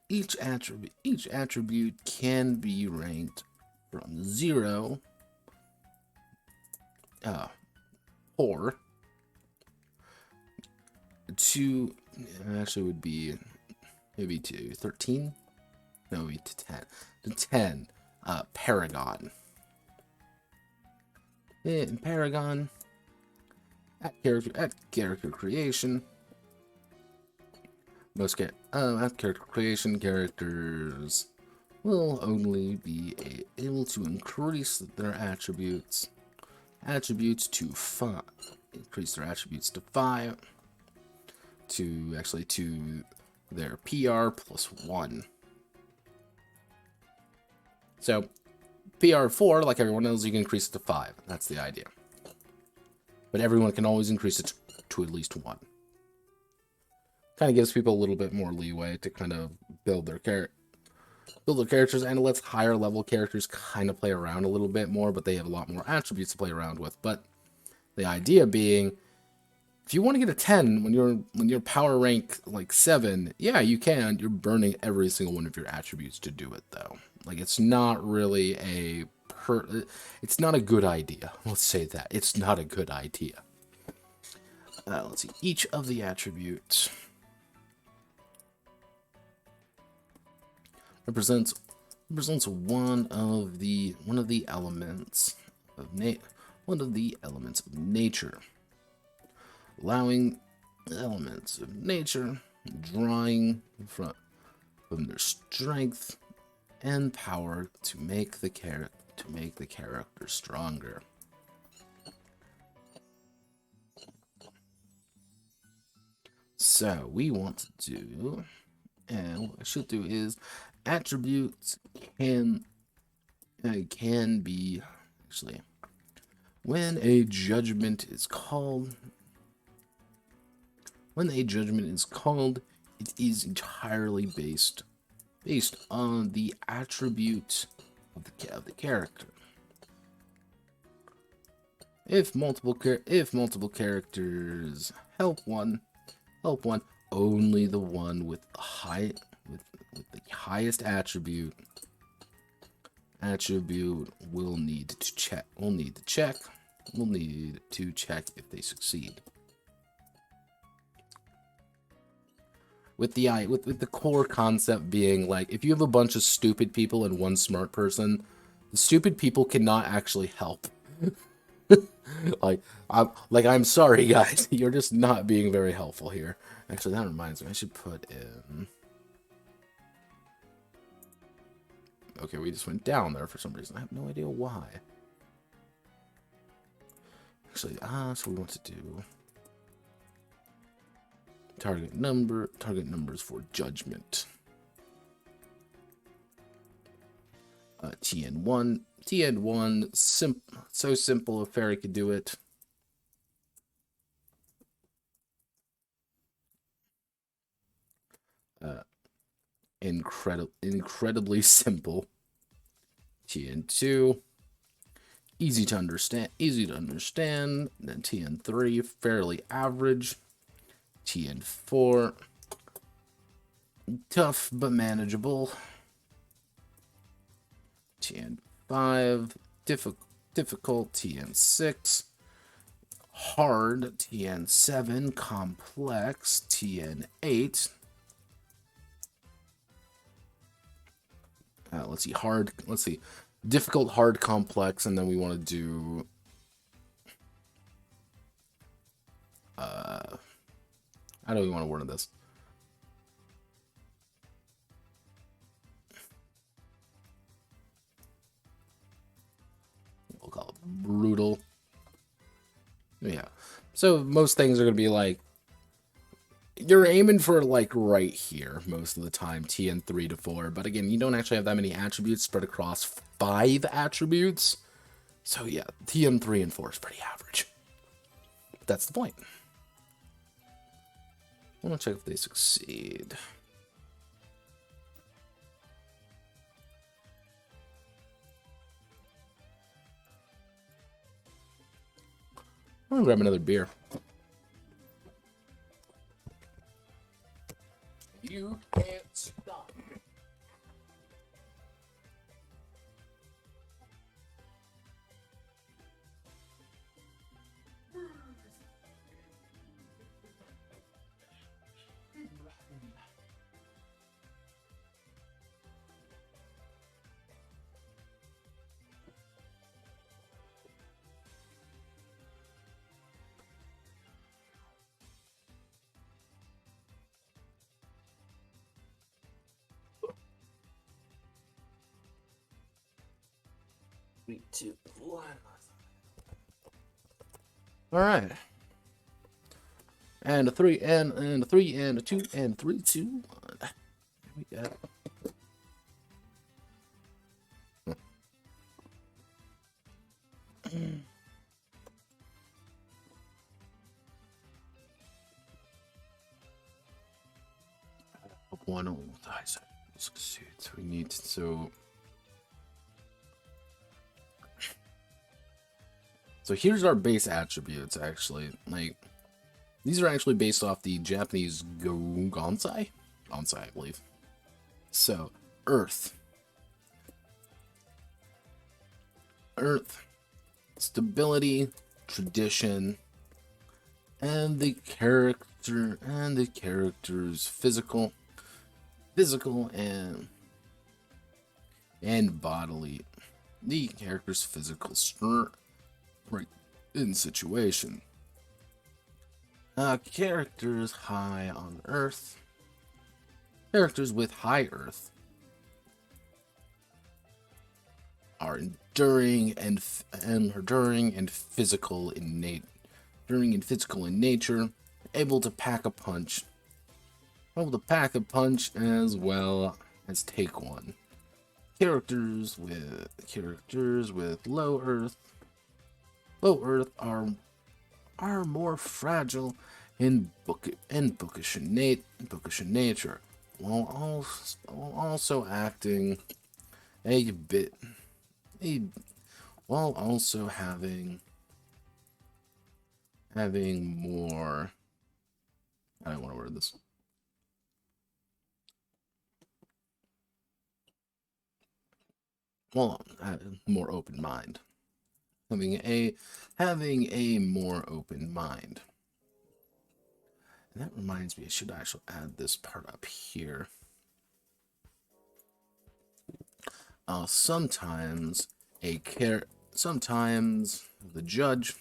Each attribute can be ranked from 0 or to actually would be maybe to 13. No, maybe to 10. To 10. Paragon. In Paragon, at character creation, at character creation, characters will only be able to increase their attributes to 5. Increase their attributes to 5. To their PR plus 1. So, PR 4, like everyone else, you can increase it to 5. That's the idea. But everyone can always increase it to at least 1. Kind of gives people a little bit more leeway to kind of build their characters, and it lets higher level characters kind of play around a little bit more, but they have a lot more attributes to play around with. But the idea being, if you want to get a 10 when you're power rank like 7, yeah, you can. You're burning every single one of your attributes to do it, though. Like, it's not really it's not a good idea. Let's say that. It's not a good idea. Let's see. Each of the attributes represents one of the elements of nature. Allowing elements of nature drawing from their strength and power to make the character stronger. So we want to do, and what I should do is attributes can be actually when a judgment is called. When a judgment is called, it is entirely based on the attribute of the character. If multiple characters help one, only the one with the highest attribute will need to check if they succeed. with the core concept being like, if you have a bunch of stupid people and one smart person, the stupid people cannot actually help. I'm sorry, guys. You're just not being very helpful here. Actually, that reminds me. I should put in... Okay, we just went down there for some reason. I have no idea why. Actually, so we want to do... Target numbers for judgment. TN1, so simple a fairy could do it. Incredibly simple. TN2, easy to understand. Then TN3, fairly average. TN4, tough but manageable. TN5, difficult. TN6, hard. TN7, complex. TN8, let's see, hard. Let's see, difficult, hard, complex, and then we want to do how do we want to word this? We'll call it brutal. Yeah. So most things are going to be like, you're aiming for like right here most of the time, TN3 to 4. But again, you don't actually have that many attributes spread across 5 attributes. So yeah, TN3 and 4 is pretty average. That's the point. I want to check if they succeed. I'm gonna grab another beer. You can't stop. Three, two, one. All right. And a 3 and a 3 and a 2 and 3, 2, 1. Here we go. One on dice. So we need so here's our base attributes. Actually, like these are actually based off the Japanese Gonsai, I believe. So Earth, stability, tradition, and the character's physical and bodily. The character's physical strength in situation. Characters high on Earth. Characters with high Earth are enduring and physical in nature, able to pack a punch as well as take one. Characters with low Earth are more fragile and bookish in nature, while also having more. I don't want to word this. Well, more open mind. Having a more open mind. And that reminds me, I should actually add this part up here. Sometimes sometimes the judge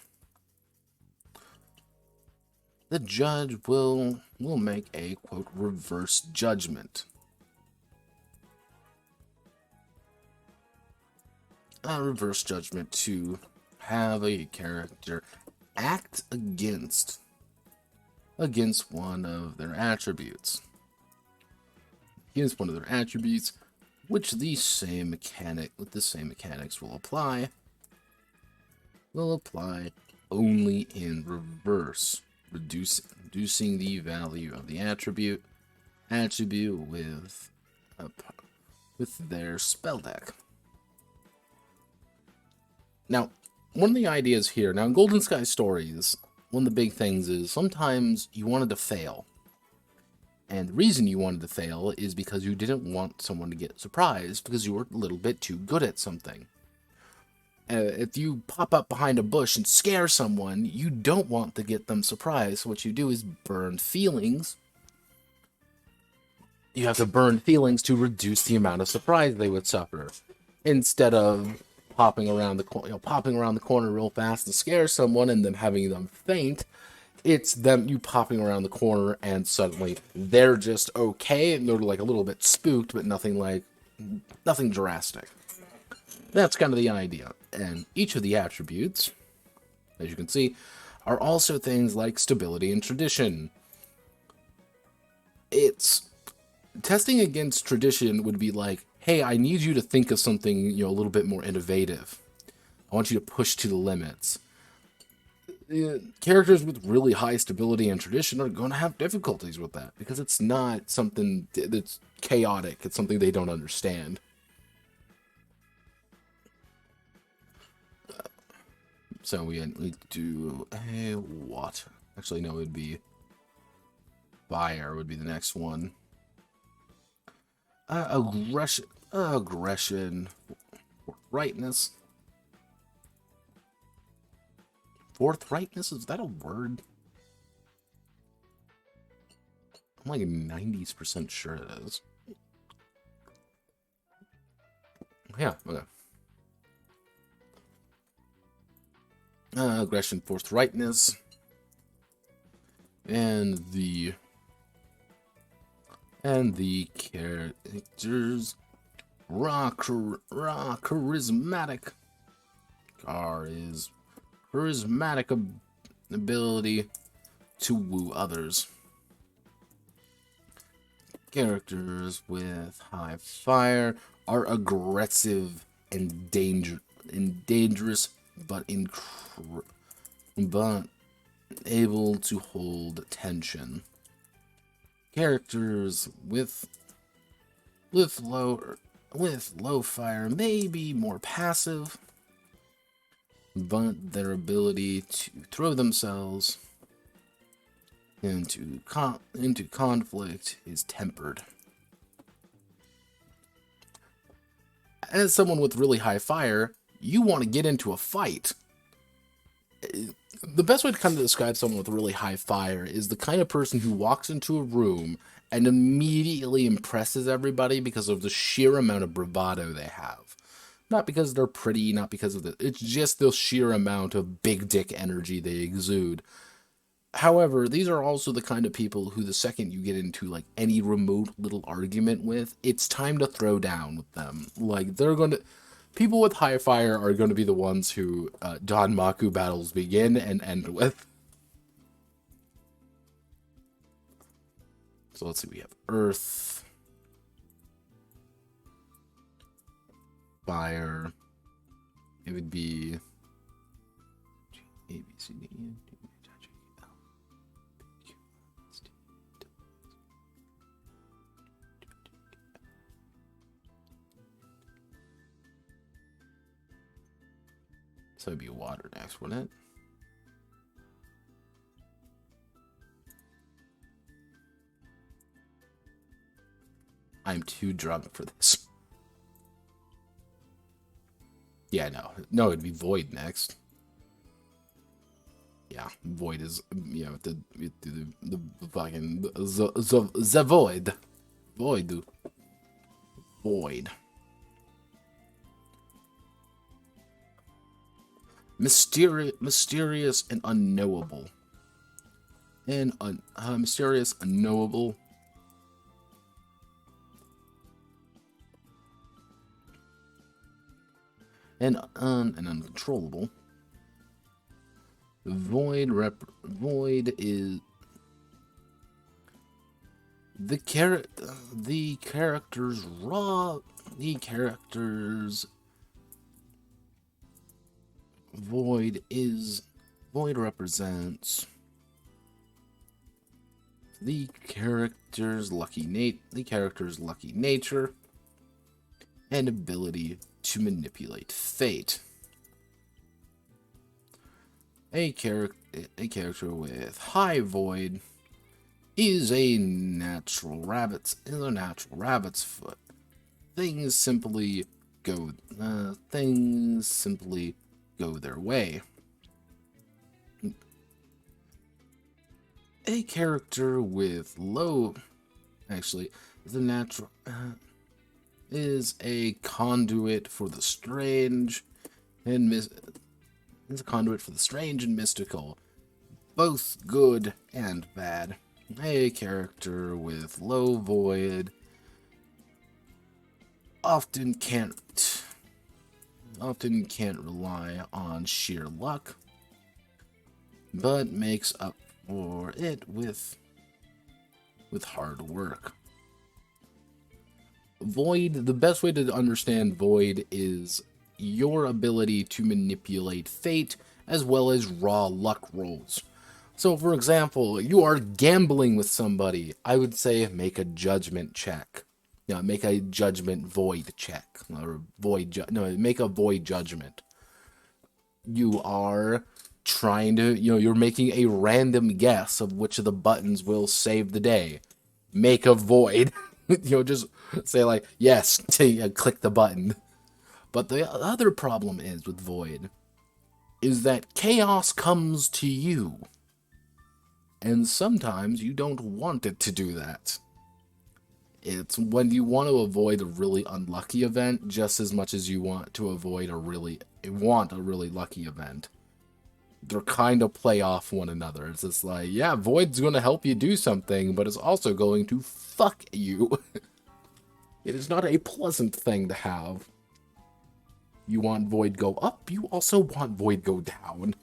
will make a, quote, reverse judgment. A reverse judgment to have a character act against one of their attributes. Against one of their attributes, which the same mechanics will apply only in reverse, reducing the value of the attribute with their spell deck. Now, one of the ideas here, now in Golden Sky Stories, one of the big things is sometimes you wanted to fail. And the reason you wanted to fail is because you didn't want someone to get surprised because you were a little bit too good at something. If you pop up behind a bush and scare someone, you don't want to get them surprised. So what you do is burn feelings. You have to burn feelings to reduce the amount of surprise they would suffer. Instead of popping around the corner real fast to scare someone and then having them faint, it's you popping around the corner and suddenly they're just okay and they're like a little bit spooked, but nothing drastic. That's kind of the idea. And each of the attributes, as you can see, are also things like stability and tradition. It's testing against tradition would be like, hey, I need you to think of something, a little bit more innovative. I want you to push to the limits. Characters with really high stability and tradition are going to have difficulties with that because it's not something that's chaotic. It's something they don't understand. So we do a what? Actually, no, it would be fire would be the next one. Aggression, forthrightness. Forthrightness, is that a word? I'm like 90% sure it is. Yeah, okay. Aggression, forthrightness, and the characters charismatic. Charismatic ability to woo others. Characters with high fire are aggressive and dangerous, but able to hold tension. Characters with low fire may be more passive, but their ability to throw themselves into conflict is tempered. As someone with really high fire, you want to get into a fight. The best way to kind of describe someone with really high fire is the kind of person who walks into a room and immediately impresses everybody because of the sheer amount of bravado they have. Not because they're pretty, not because of it's just the sheer amount of big dick energy they exude. However, these are also the kind of people who the second you get into like any remote little argument with, it's time to throw down with them. Like people with high fire are going to be the ones who Danmaku battles begin and end with. So let's see, we have Earth, Fire, it would be A, B, C, D, E, F, G, H, I, J, K, L, M, N, O, P, Q, R, S, T, U, V. So it'd be water next, wouldn't it? I'm too drunk for this. Yeah, no, it'd be void next. Yeah, void is, you know, the fucking, the void. Void. Void. Mysterious and unknowable. And mysterious, unknowable. And uncontrollable. Void is the character's raw. The character's void represents the character's lucky nature and ability to manipulate fate. A character with high void is a natural rabbit's foot. Things simply go their way. A character with low, the natural is a conduit for the strange and mystical, both good and bad. A character with low void often can't rely on sheer luck, but makes up for it with hard work. Void, the best way to understand void is your ability to manipulate fate as well as raw luck rolls. So, for example, you are gambling with somebody. I would say make a judgment check. Make a judgment void check. Or make a void judgment. You are trying to, you're making a random guess of which of the buttons will save the day. Make a void. Just say like, yes, click the button. But the other problem is with void is that chaos comes to you. And sometimes you don't want it to do that. It's when you want to avoid a really unlucky event just as much as you want to avoid a really lucky event. They're kind of play off one another. It's just like, yeah, void's going to help you do something, but it's also going to fuck you. It is not a pleasant thing to have. You want void go up, you also want void go down.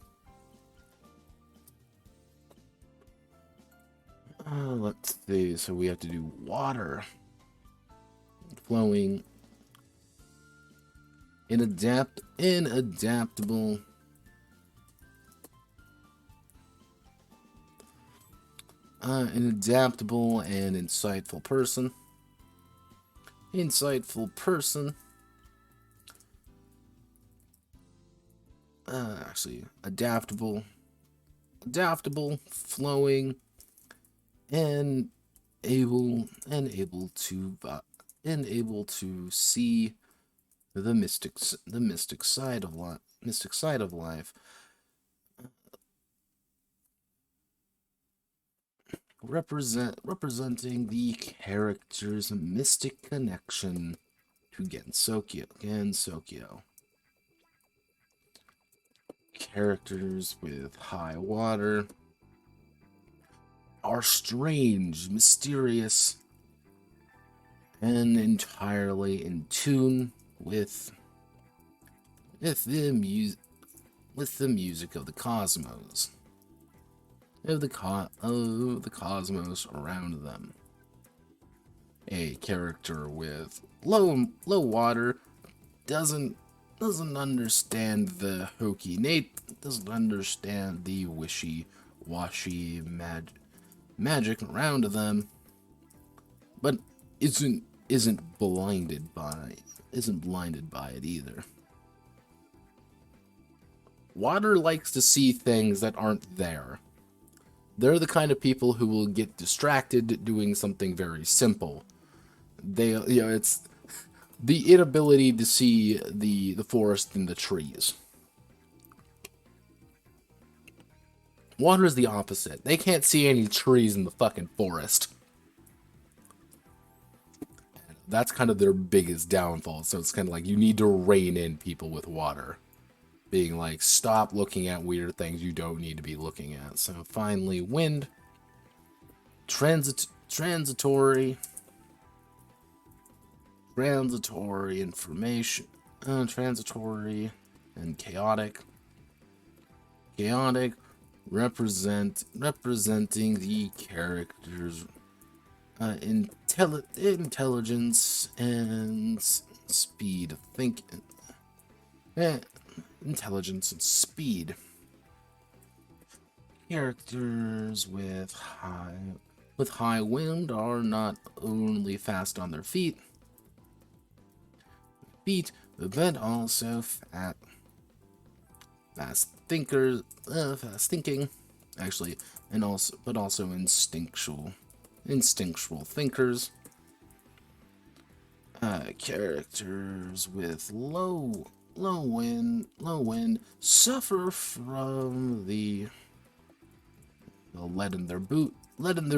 Let's see, so we have to do water. Flowing. Inadaptable. An adaptable and insightful person. Adaptable, flowing, and able to see the mystic side of life. Representing the character's mystic connection to Gensokyo. Characters with high water are strange, mysterious, and entirely in tune with the music of the cosmos. Of the cosmos around them. A character with low water doesn't understand the hokey doesn't understand the wishy-washy magic around them, but isn't blinded by it either. Water likes to see things that aren't there. They're the kind of people who will get distracted doing something very simple. It's the inability to see the forest and the trees. Water is the opposite. They can't see any trees in the fucking forest. That's kind of their biggest downfall. So it's kind of like you need to rein in people with water. Being like, stop looking at weird things you don't need to be looking at. So finally, wind. Transitory information. Transitory and chaotic. Chaotic representing the character's intelligence and speed of thinking. Intelligence and speed. Characters with high wind are not only fast on their feet, but also fast thinking, actually, and also instinctual thinkers. Characters with low wind suffer from the lead in their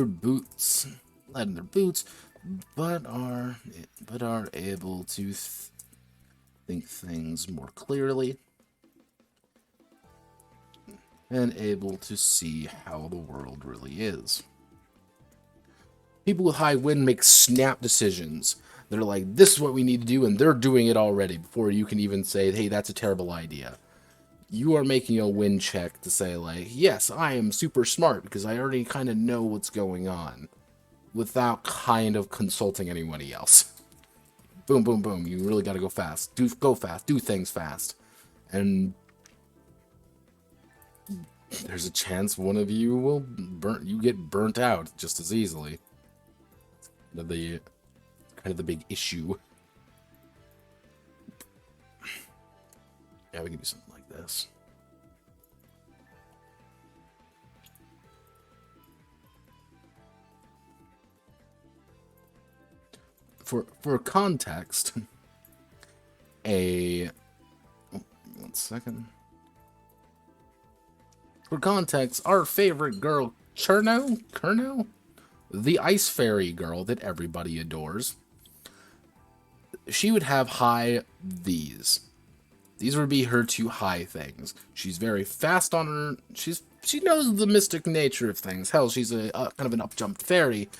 boots, but are able to think things more clearly and able to see how the world really is. People with high wind make snap decisions. They're like, this is what we need to do, and they're doing it already before you can even say, hey, that's a terrible idea. You are making a wind check to say, like, yes, I am super smart because I already kind of know what's going on without kind of consulting anybody else. Boom, boom, boom. You really got to go fast. Go fast. Do things fast. And there's a chance one of you will get burnt out just as easily. The kind of the big issue. Yeah, we can do something like this. For context, one second. For context, our favorite girl, Kurno, the ice fairy girl that everybody adores, she would have high these. These would be her two high things. She's very fast on her. She knows the mystic nature of things. Hell, she's a kind of an up-jumped fairy,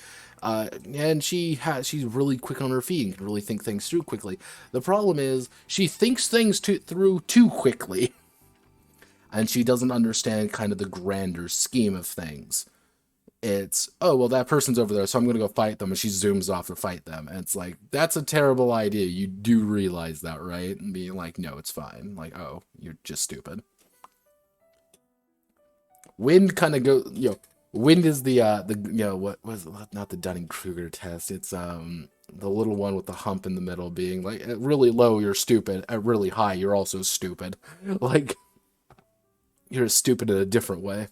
and she's really quick on her feet and can really think things through quickly. The problem is she thinks things through too quickly, and she doesn't understand kind of the grander scheme of things. It's, oh, well, that person's over there, so I'm going to go fight them, and she zooms off to fight them. And it's like, that's a terrible idea. You do realize that, right? And being like, no, it's fine. Like, oh, you're just stupid. Wind kind of goes, wind is the what was it? Not the Dunning-Kruger test. It's, the little one with the hump in the middle being like, at really low, you're stupid. At really high, you're also stupid. Like, you're stupid in a different way.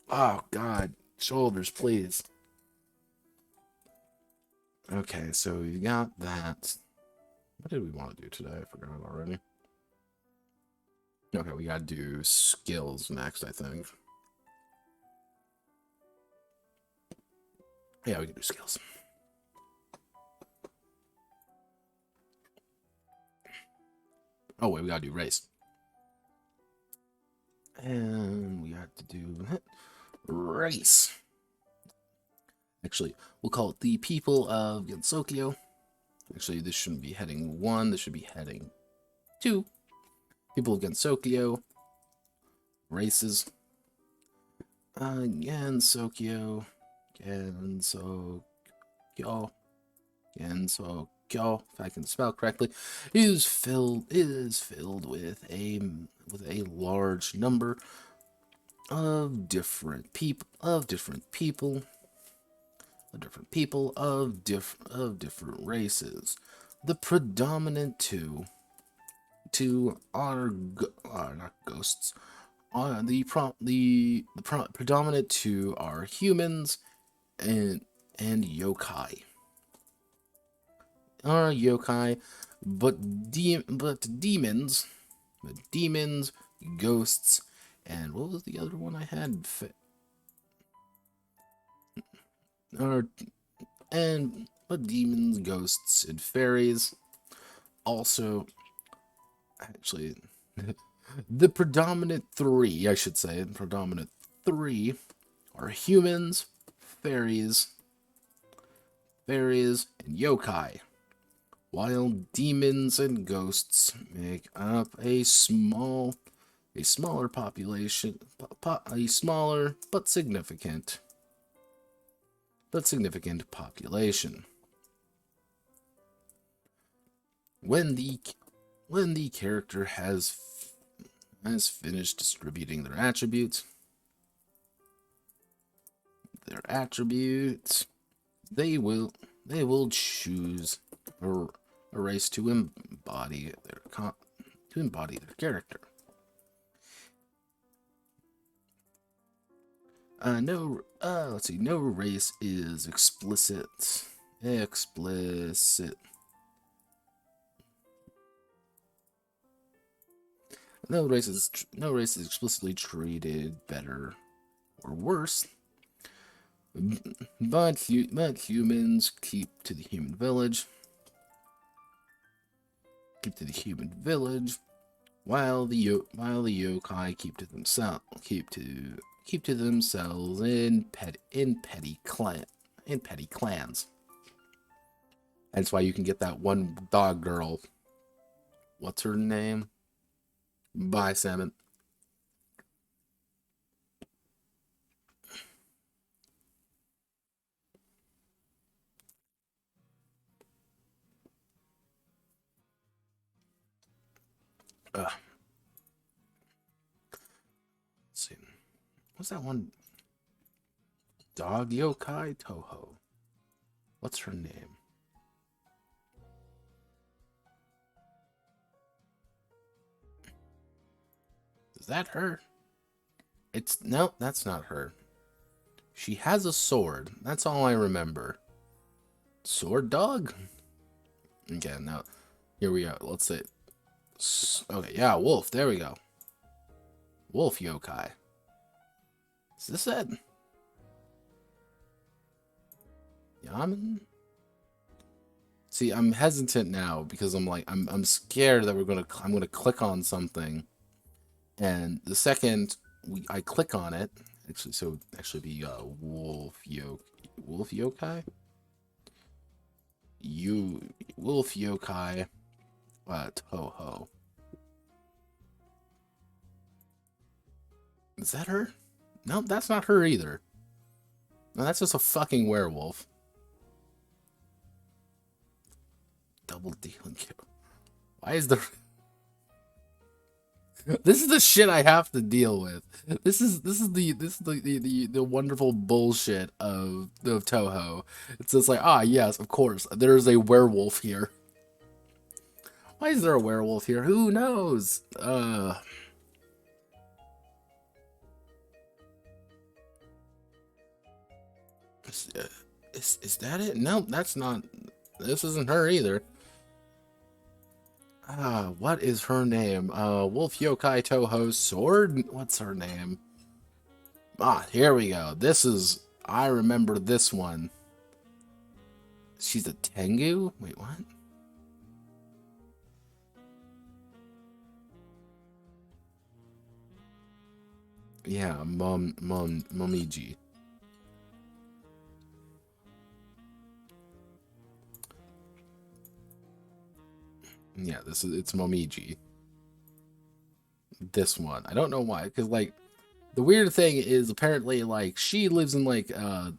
Oh, God. Shoulders, please. Okay, so we got that. What did we want to do today? I forgot already. Okay, we gotta do skills next, I think. Yeah, we can do skills. Oh, wait, we gotta do race. And we have to do race. Actually, we'll call it the people of Gensokyo. Actually, this shouldn't be heading 1. This should be heading 2. People of Gensokyo. Races. Gensokyo. Gensokyo, if I can spell correctly, is filled with a large number of different people of different races. The predominant two are not ghosts. The predominant two are humans and yokai. But demons, ghosts, And what was the other one I had? But demons, ghosts, and fairies. Also, actually, the predominant three, I should say, are humans, fairies, and yokai. While demons and ghosts make up a smaller population, a smaller but significant population. When the character has finished distributing their attributes, they will choose a race to embody their character. Let's see. No race is explicit. No race is explicitly treated better or worse. But humans keep to the human village. While the yokai keep to themselves in petty clans. That's why you can get that one dog girl. What's her name? Bye, Salmon. Let's see. What's that one? Dog yokai Touhou. What's her name? Is that her? No, that's not her. She has a sword. That's all I remember. Sword dog? Okay, now, here we go. Let's say, okay, yeah, wolf. There we go. Wolf yokai. Is this it? Yaman? See, I'm hesitant now because I'm scared that I'm gonna click on something, and the second I click on it, actually be wolf yokai. Wolf yokai Touhou. Is that her? No, that's not her either. No, that's just a fucking werewolf. Double dealing kill. Why is there... This is the shit I have to deal with. This is the wonderful bullshit of Touhou. It's just like, yes, of course, there's a werewolf here. Why is there a werewolf here? Who knows? Is that it? No, that's not. This isn't her either. What is her name? Wolf Yokai Touhou's sword? What's her name? Here we go. I remember this one. She's a Tengu? Wait, what? Yeah, Momiji. Yeah, it's Momiji. This one. I don't know why, because like the weird thing is apparently like she lives in like a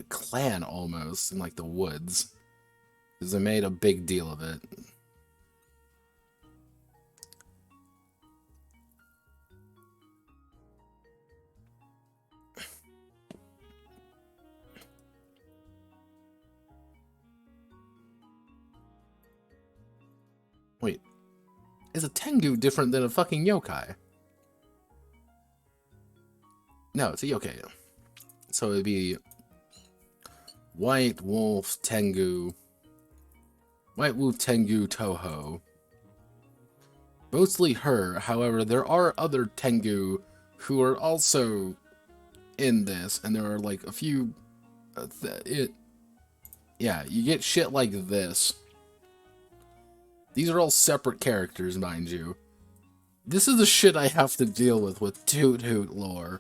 clan almost in like the woods. Because they made a big deal of it. Wait, is a Tengu different than a fucking yokai? No, it's a yokai. So it'd be White Wolf Tengu Touhou. Mostly her. However, there are other Tengu who are also in this, and there are like a few. Yeah, you get shit like this. These are all separate characters, mind you. This is the shit I have to deal with Touhou lore.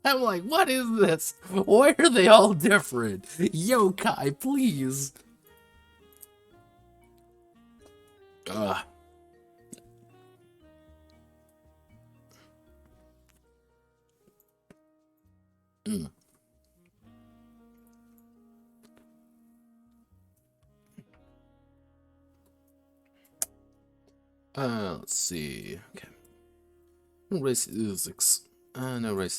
I'm like, what is this? Why are they all different? Yokai, please. Ugh. Mm. Let's see. Okay. No race is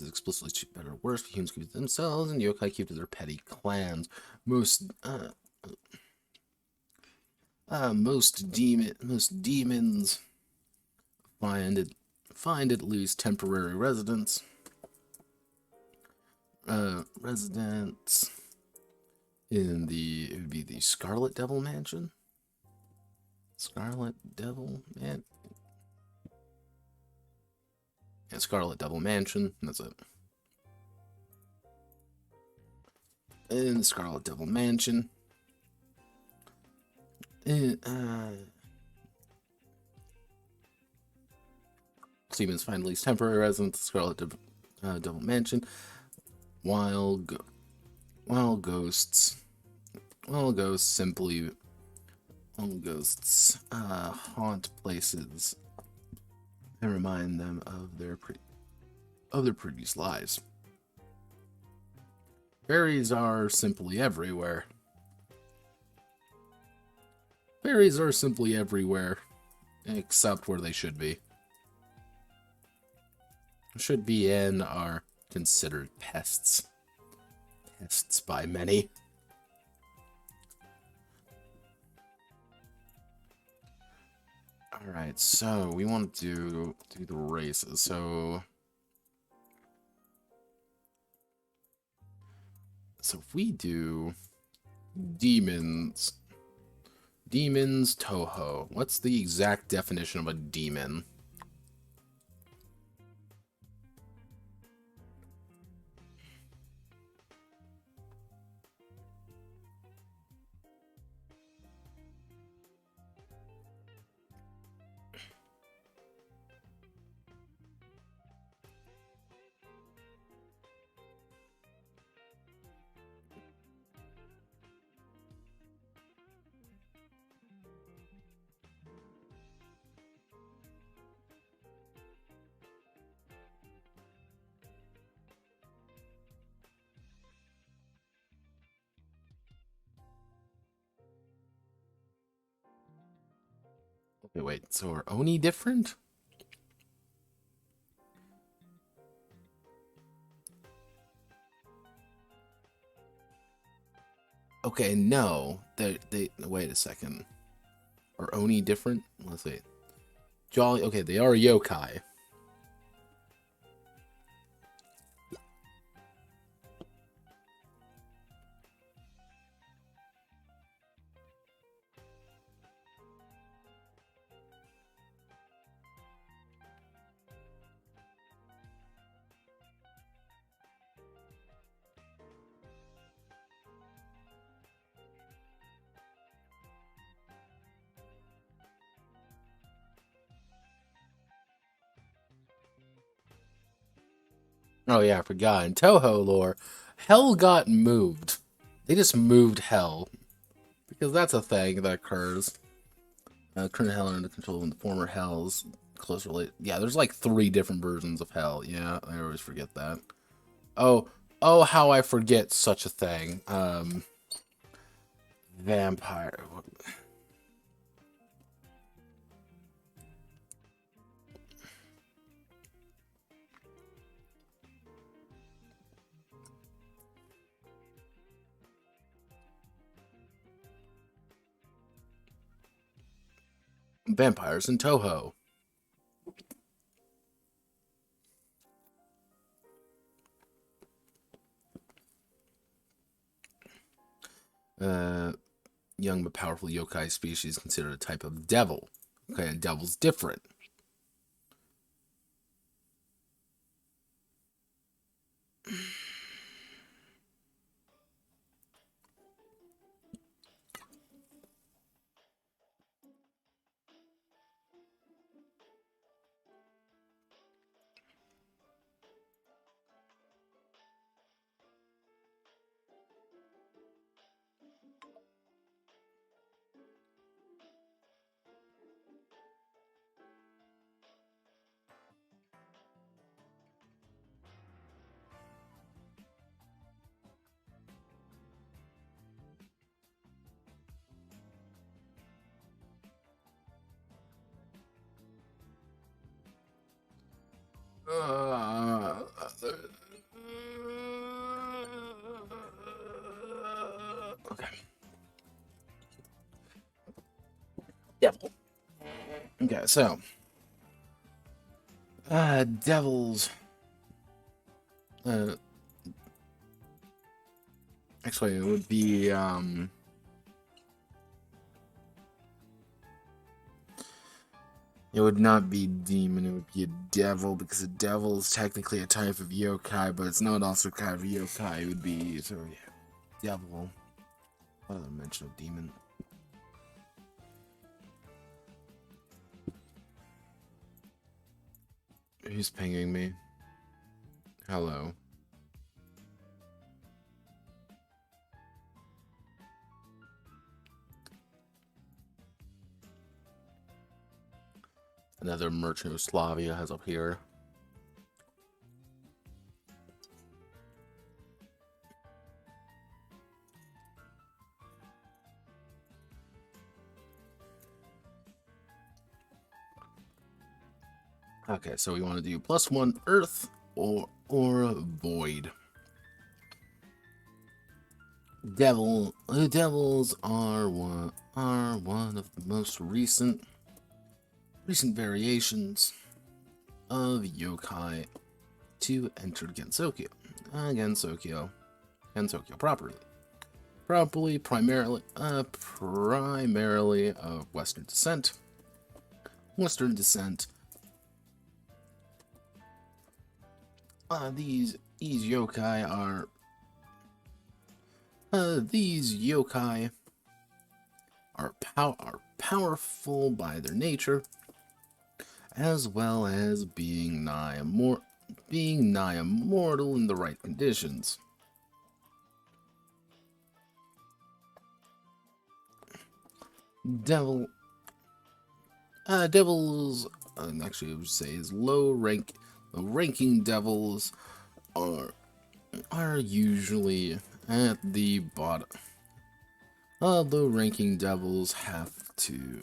explicitly better or worse. Humans keep to themselves, and yokai keep to their petty clans. Most demons find at least temporary residence. Residents in it would be the Scarlet Devil Mansion. Scarlet Devil Man. Yeah, Scarlet Devil Mansion. That's it. In the Scarlet Devil Mansion. Demons find at least temporary residents. Scarlet Devil Mansion. While ghosts haunt places and remind them of their previous lives. Fairies are simply everywhere. Fairies are simply everywhere, except where they should be. Should be and are considered pests. Pests by many. Alright, so we want to do the races. So if we do demons, Touhou. What's the exact definition of a demon? Okay, wait, so are Oni different? Okay, no. They wait a second. Are Oni different? Let's see. Jolly, okay, they are yokai. Oh yeah, I forgot. In Touhou lore, Hell got moved. They just moved Hell. Because that's a thing that occurs. Current Hell under control of the former Hells. Close related. Yeah, there's like 3 different versions of Hell. Yeah, I always forget that. Oh, how I forget such a thing. Vampire. Vampires in Touhou. young but powerful yokai species considered a type of devil. Okay, a devil's different. Okay. Devil. Okay, so devils. Actually, it would be it would not be demon, it would be a devil, because a devil is technically a type of yokai, but it's not also kind of yokai. It would be, so yeah, devil. What other mention of demon? Who's pinging me? Hello. Another merchant of Slavia has up here. Okay, so we want to do +1 earth or void. Devils are one of the most recent variations of yokai to enter Gensokyo. Gensokyo primarily of Western descent. These yokai are powerful by their nature, as well as being nigh immortal in the right conditions. Devils, actually I would say is low-ranking devils are usually at the bottom. Low-ranking devils have to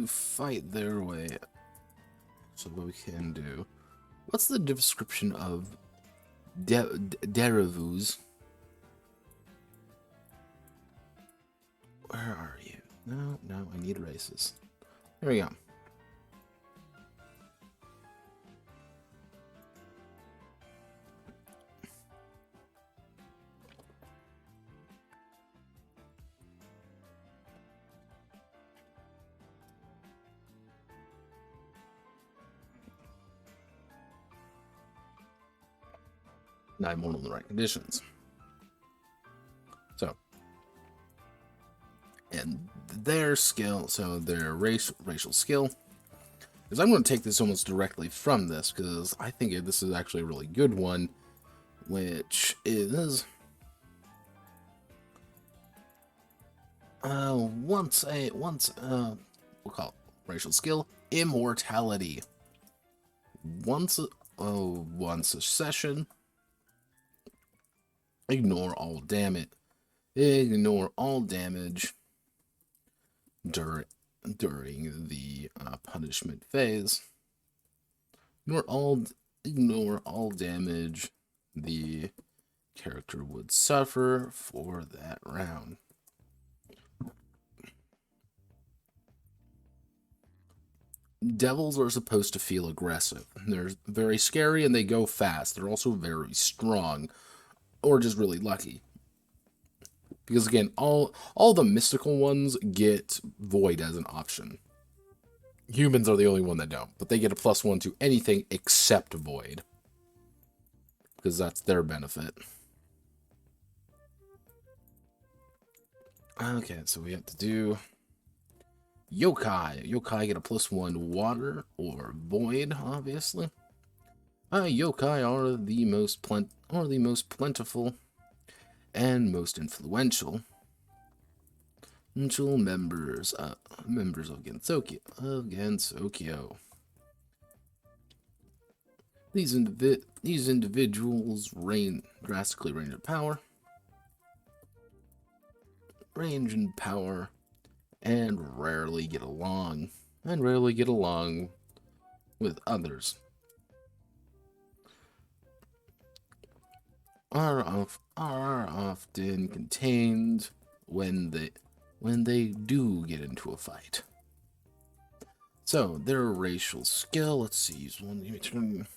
fight their way. So what we can do? What's the description of derivus? Where are you? No, I need races. There we go. Not more in the right conditions. So, and their skill, so their racial skill, because I'm going to take this almost directly from this, because I think this is actually a really good one, which is we'll call it racial skill, immortality. Once a session, ignore all damage during the punishment phase. Ignore all damage the character would suffer for that round. Devils are supposed to feel aggressive. They're very scary and they go fast. They're also very strong, or just really lucky. Because again, all the mystical ones get void as an option. Humans are the only one that don't, but they get a +1 to anything except void. Because that's their benefit. Okay, so we have to do Yokai. Yokai get a +1 water or void, obviously. Yokai are the most plentiful and most influential members of Gensokyo. These individuals drastically range in power, and rarely get along with others. Are often contained when they do get into a fight. So their racial skill. Let's see. Use one. Let me turn.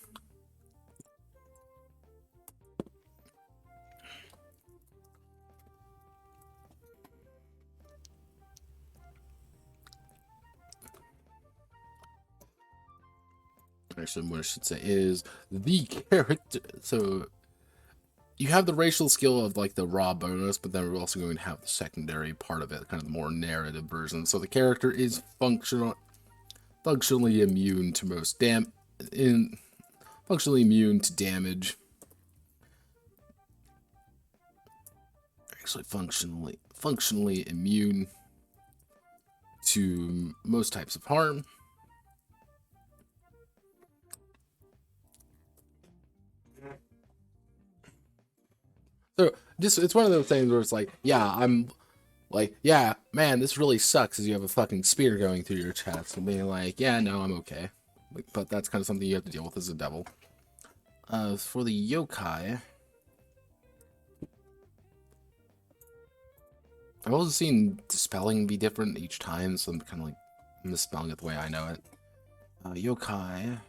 Actually, what I should say is the character. So you have the racial skill of like the raw bonus, but then we're also going to have the secondary part of it, kind of the more narrative version. So the character is functionally immune to functionally immune to damage. Actually, functionally immune to most types of harm. So it's one of those things where it's like, yeah, man, this really sucks as you have a fucking spear going through your chest and being like, yeah, no, I'm okay. But that's kind of something you have to deal with as a devil. For the yokai, I've also seen spelling be different each time, so I'm kind of like misspelling it the way I know it. Yokai.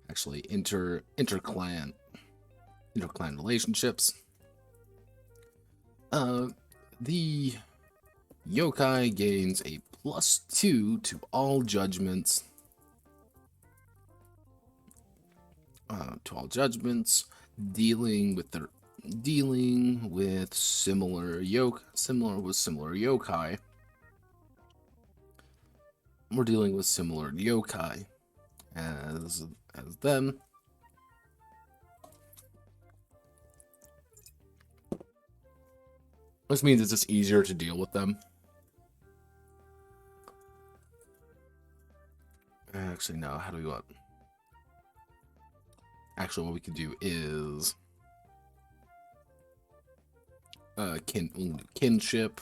Actually, interclan relationships. The yokai gains a +2 to all judgments. Dealing with similar yokai. We're dealing with similar yokai as them. This means it's just easier to deal with them. Actually, no. How do we go up? Actually, what we can do is kinship.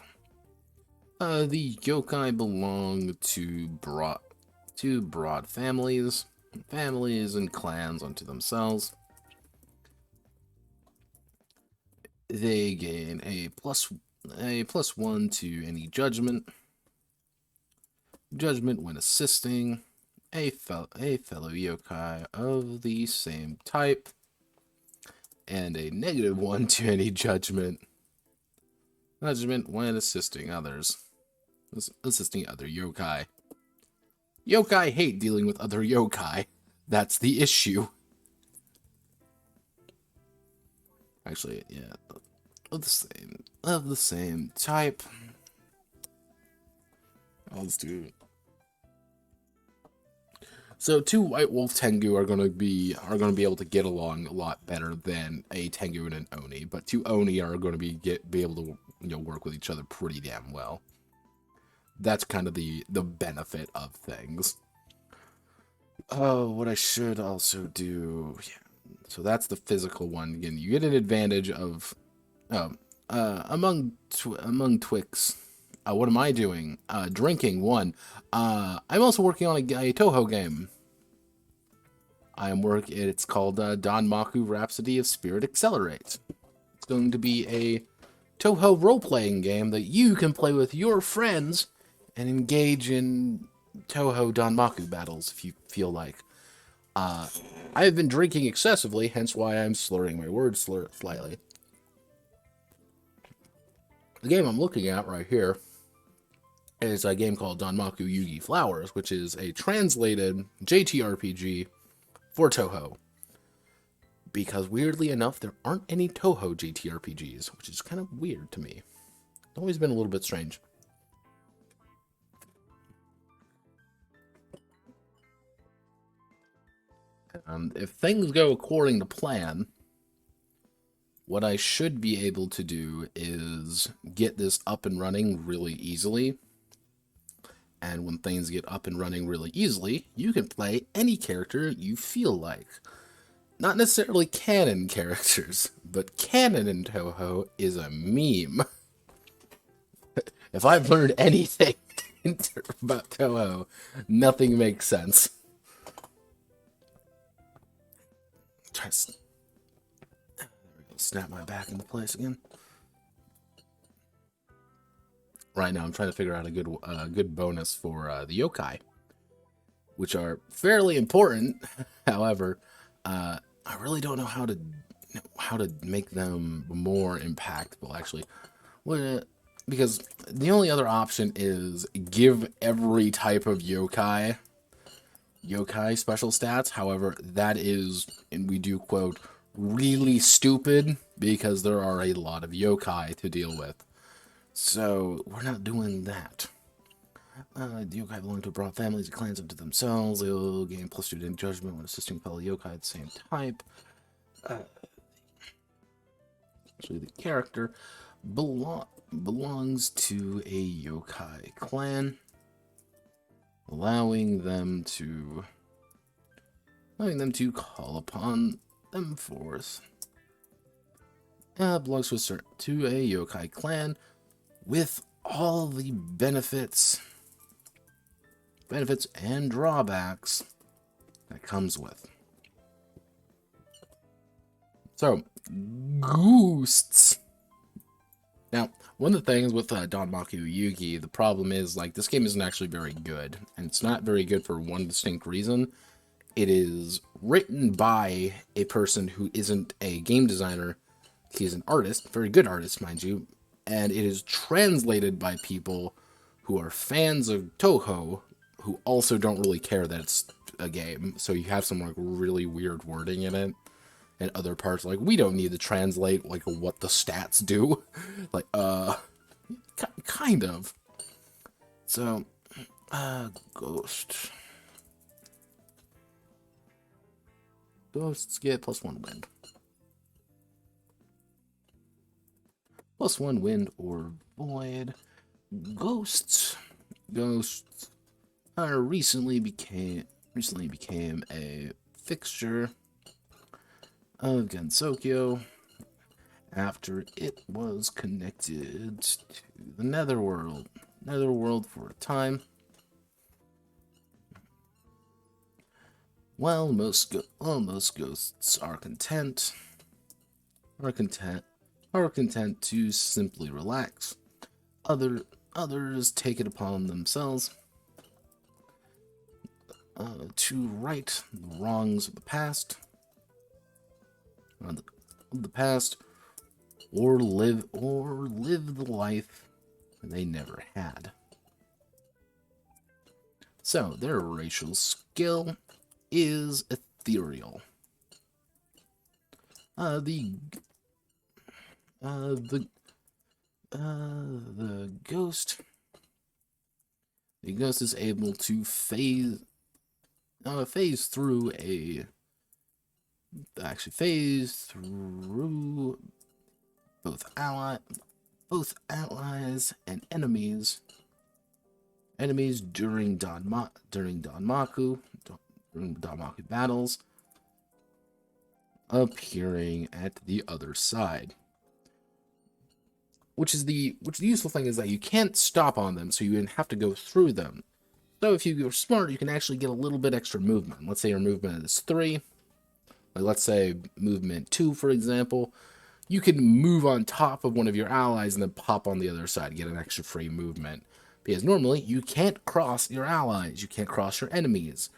The yokai belong to broad families and clans unto themselves. They gain a +1 to any judgment when assisting a fellow yokai of the same type, and a -1 to any judgment when assisting other yokai. Yokai hate dealing with other yokai. That's the issue. Actually, yeah, of the same type. Let's do it. So 2 White Wolf Tengu are gonna be able to get along a lot better than a Tengu and an Oni, but 2 Oni are gonna be able to work with each other pretty damn well. That's kind of the benefit of things. Oh, what I should also do. Yeah. So that's the physical one. Again, you get an advantage of among Twix. What am I doing? Drinking 1. I'm also working on a Touhou game. It's called Danmaku Rhapsody of Spirit Axcelerate. It's going to be a Touhou role-playing game that you can play with your friends and engage in Touhou Danmaku battles if you feel like. I have been drinking excessively, hence why I'm slurring my words slightly. The game I'm looking at right here is a game called Danmaku Yugi Flowers, which is a translated JTRPG for Touhou. Because weirdly enough, there aren't any Touhou JTRPGs, which is kind of weird to me. It's always been a little bit strange. If things go according to plan, what I should be able to do is get this up and running really easily. And when things get up and running really easily, you can play any character you feel like. Not necessarily canon characters, but canon in Touhou is a meme. If I've learned anything about Touhou, nothing makes sense. Try to snap my back into place again. Right now, I'm trying to figure out a good bonus for the Yokai, which are fairly important. However, I really don't know how to make them more impactful. Actually, because the only other option is give every type of yokai special stats. However, that is, and we do quote, really stupid because there are a lot of yokai to deal with. So we're not doing that. The yokai belong to broad families and clans unto themselves. They will gain +2 in judgment when assisting fellow yokai of the same type. Actually, the character belongs to a yokai clan, allowing them to call upon them forth. Belongs to a yokai clan with all the benefits and drawbacks that comes with. So, ghosts. Now, one of the things with Danmaku Yugi, the problem is, like, this game isn't actually very good. And it's not very good for one distinct reason. It is written by a person who isn't a game designer. He's an artist, very good artist, mind you. And it is translated by people who are fans of Touhou, who also don't really care that it's a game. So you have some, like, really weird wording in it. And other parts, like, we don't need to translate, like, what the stats do. Like, kind of. So, Ghost. Ghosts get +1 wind. +1 wind or void. Ghosts recently became a fixture of Gensokyo after it was connected to the netherworld for a time. While most ghosts are content to simply relax, others take it upon themselves to right the wrongs of the past. Or live the life they never had. So their racial skill is ethereal. The ghost is able to phase through both allies and enemies during Danmaku battles, appearing at the other side. Which the useful thing is that you can't stop on them, so you have to go through them. So if you're smart, you can actually get a little bit extra movement. Let's say your movement is 3. Like, let's say movement 2, for example. You can move on top of one of your allies and then pop on the other side, get an extra free movement. Because normally, you can't cross your allies, you can't cross your enemies,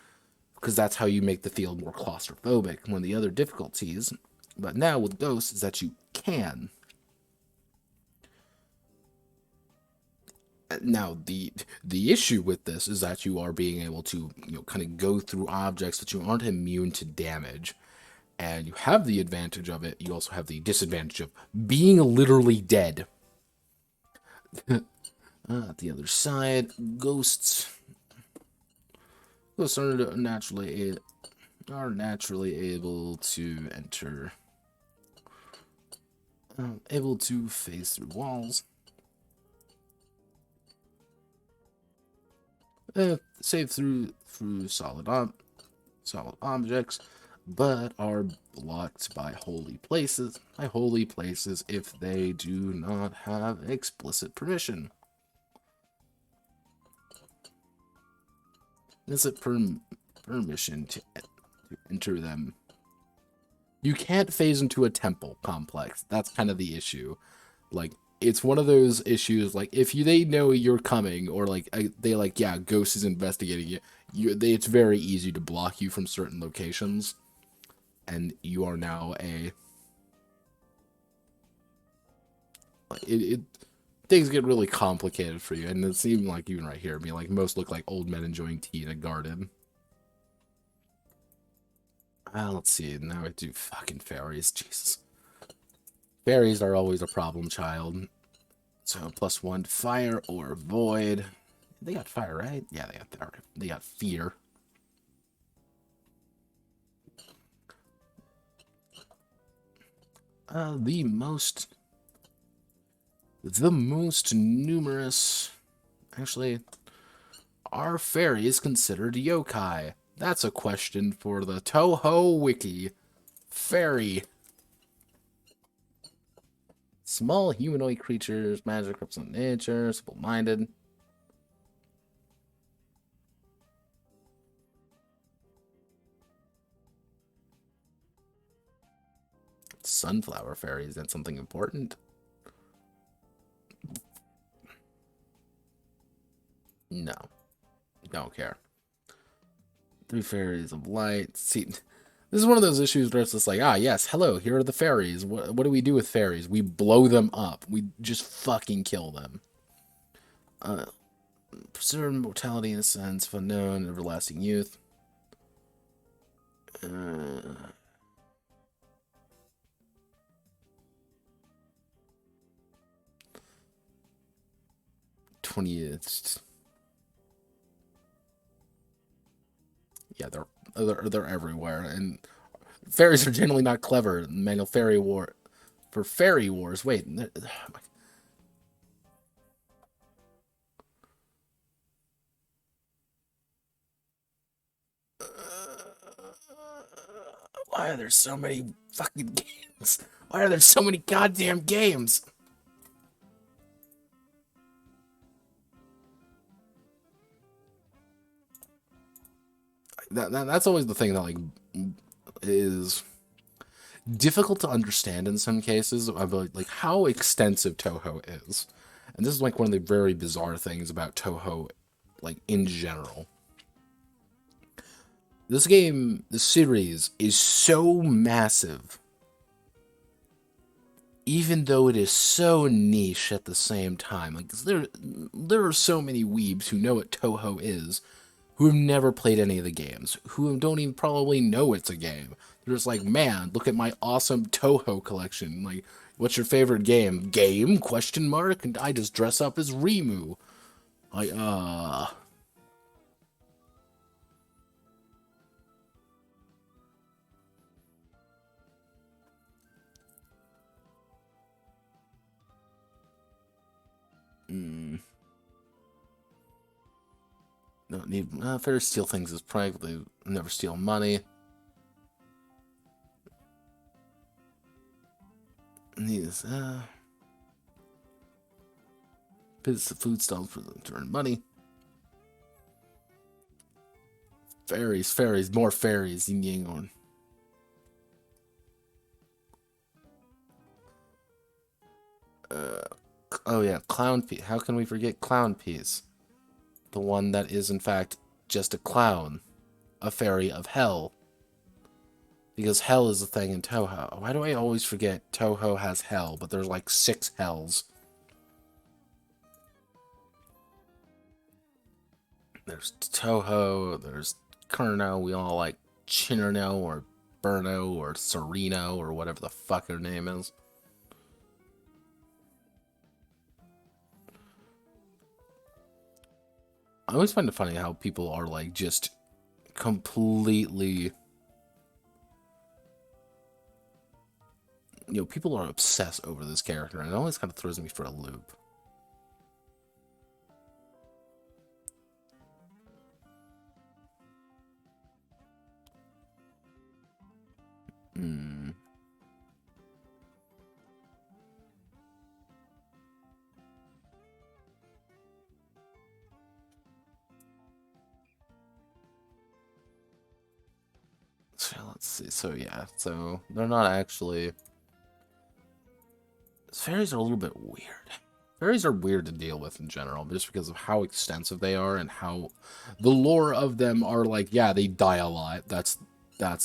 because that's how you make the field more claustrophobic. One of the other difficulties, but now with Ghosts, is that you can. Now, the issue with this is that you are being able to, kind of go through objects that you aren't immune to damage. And you have the advantage of it. You also have the disadvantage of being literally dead. At the other side, ghosts. Ghosts are naturally able to enter, able to phase through walls. Save through solid objects, but are blocked by holy places. If they do not have explicit permission. Is it permission to enter them? You can't phase into a temple complex. That's kind of the issue. Like, it's one of those issues, like, if they know you're coming, or, like, they, like, yeah, Ghost is investigating it's very easy to block you from certain locations, and you are now things get really complicated for you, and it's even, like, even right here, like, most look like old men enjoying tea in a garden. Let's see, now I do fucking fairies, Jesus. Fairies are always a problem child. So +1 fire or void. They got fire, right? Yeah, they got fire. They got fear. The most numerous. Actually, are fairies considered yokai? That's a question for the Touhou wiki. Fairy. Small humanoid creatures, magic represent nature, simple-minded. Sunflower fairies, that's something important. No. Don't care. 3 fairies of light. See, this is one of those issues where it's just like, yes, hello, here are the fairies. What do we do with fairies? We blow them up. We just fucking kill them. Preserve mortality in a sense of unknown, everlasting youth. 20th. Yeah, they're everywhere, and fairies are generally not clever. Manual Fairy War for Fairy Wars. Wait, why are there so many fucking games? Why are there so many goddamn games? That's always the thing that, like, is difficult to understand in some cases about, like, how extensive Touhou is. And this is, like, one of the very bizarre things about Touhou, like, in general. This series is so massive, even though it is so niche at the same time. Like, there are so many weebs who know what Touhou is, who have never played any of the games, who don't even probably know it's a game. They're just like, man, look at my awesome Touhou collection. Like, what's your favorite game? Game? Question mark? And I just dress up as Rimu. Like, Don't need fair steal things as privately. Never steal money. These visits the food stalls for them to earn money. Fairies, more fairies. Yin yang on. Oh yeah, clown piece. How can we forget clown piece? The one that is in fact just a clown, a fairy of hell. Because hell is a thing in Touhou. Why do I always forget Touhou has hell, but there's like 6 hells? There's Touhou, there's Kurno, we all like Chinerno or Burno or Sereno or whatever the fuck her name is. I always find it funny how people are like just completely, people are obsessed over this character, and it always kind of throws me for a loop. So let's see. So yeah, so they're not actually. Fairies are a little bit weird. Fairies are weird to deal with in general, just because of how extensive they are and how the lore of them are like. Yeah, they die a lot. That's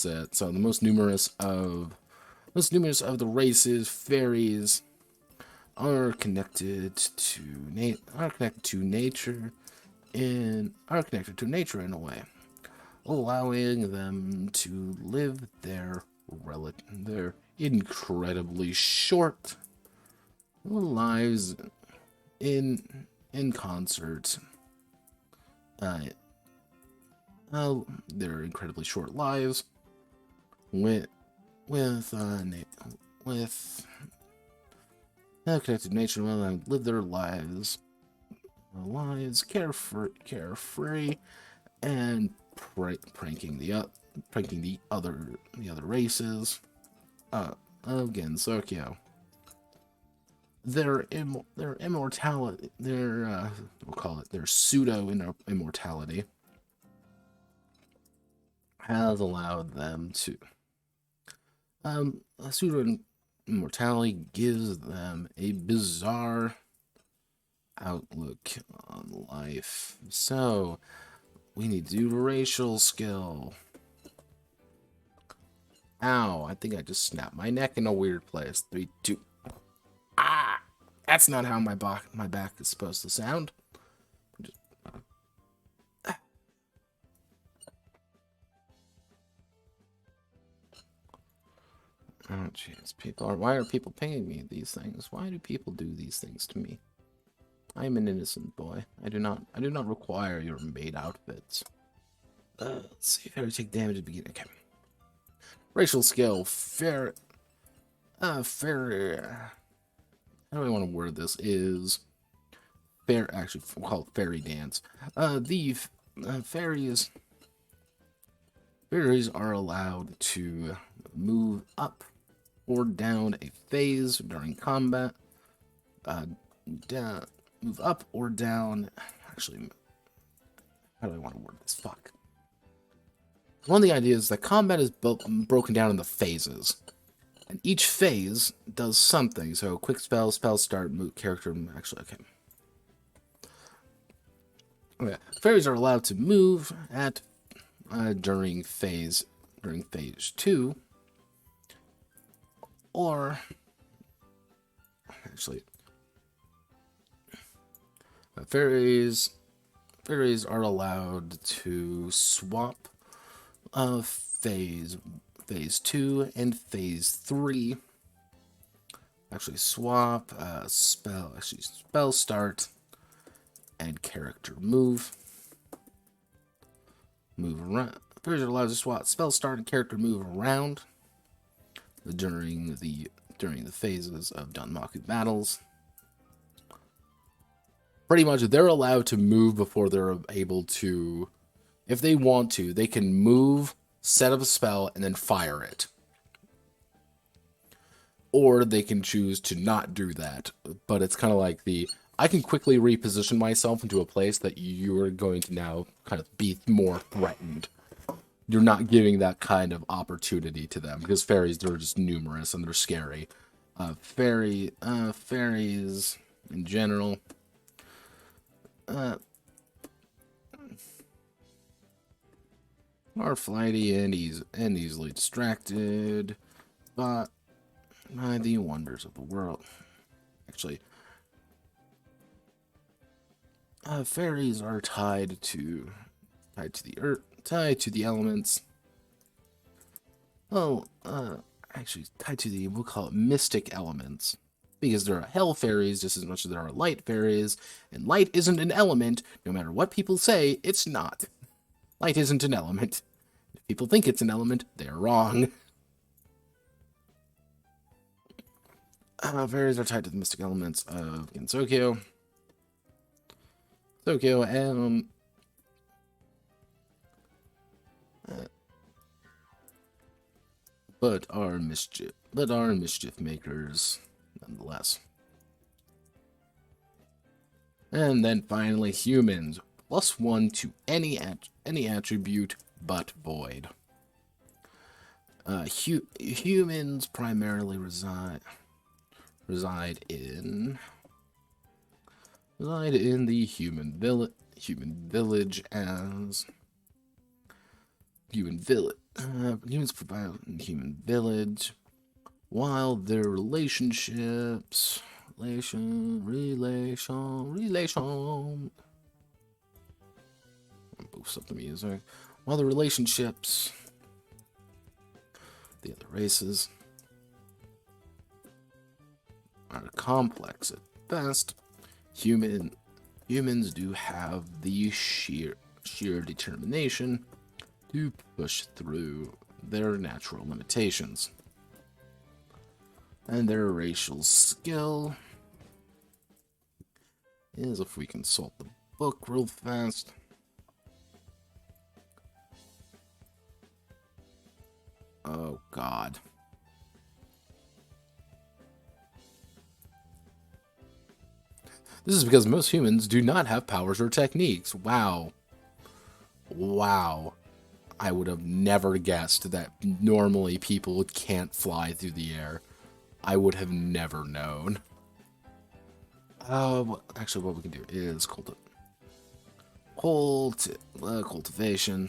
it. So the most numerous of the races, fairies, are connected to nature in a way, allowing them to live their incredibly short lives in concert. Their incredibly short lives with connected nature, live their lives carefree and pranking the other races of Gensokyo. Their immortality, we'll call it their pseudo immortality, has allowed them to pseudo immortality gives them a bizarre outlook on life. So we need to do racial skill. Ow, I think I just snapped my neck in a weird place. 3, 2. Ah! That's not how my back is supposed to sound. Oh, jeez. Why are people paying me these things? Why do people do these things to me? I am an innocent boy. I do not require your maid outfits. Let's see if I take damage at the beginning. Okay. Racial skill. Fair. Fair. How do I want to word this? Is fair. Actually, we'll call it fairy dance. The fairies are allowed to move up or down a phase during combat. Move up or down. Actually, how do I want to word this? Fuck. One of the ideas is that combat is broken down into phases, and each phase does something. So, quick spell, spell start, move, character. Actually, okay. Okay. Fairies are allowed to move at during phase 2, or actually, fairies are allowed to swap phase 2 and phase 3. Actually, swap spell start and character move around. Fairies are allowed to swap spell start and character move around during the phases of Danmaku battles. Pretty much, they're allowed to move before they're able to. If they want to, they can move, set up a spell, and then fire it. Or they can choose to not do that. But it's kind of like I can quickly reposition myself into a place that you are going to now kind of be more threatened. You're not giving that kind of opportunity to them, because fairies, they're just numerous and they're scary. Fairies in general. Are flighty and easily distracted by the wonders of the world. Actually, Fairies are tied to the earth, tied to the elements. Oh, actually tied to the, we'll call it mystic elements. Because there are hell fairies just as much as there are light fairies, and light isn't an element, no matter what people say, it's not. Light isn't an element. If people think it's an element, they're wrong. Fairies are tied to the mystic elements of Gensokyo. And but are mischief makers nonetheless. And then finally, humans, +1 to any attribute but void. Humans primarily reside in the human village as humans provide human village, while their relationships boost up the music. While the relationships, the other races, are complex at best, humans do have the sheer determination to push through their natural limitations. And their racial skill is, if we consult the book real fast, oh god. This is because most humans do not have powers or techniques. Wow. I would have never guessed that normally people can't fly through the air. I would have never known. Actually, what we can do is cultivation.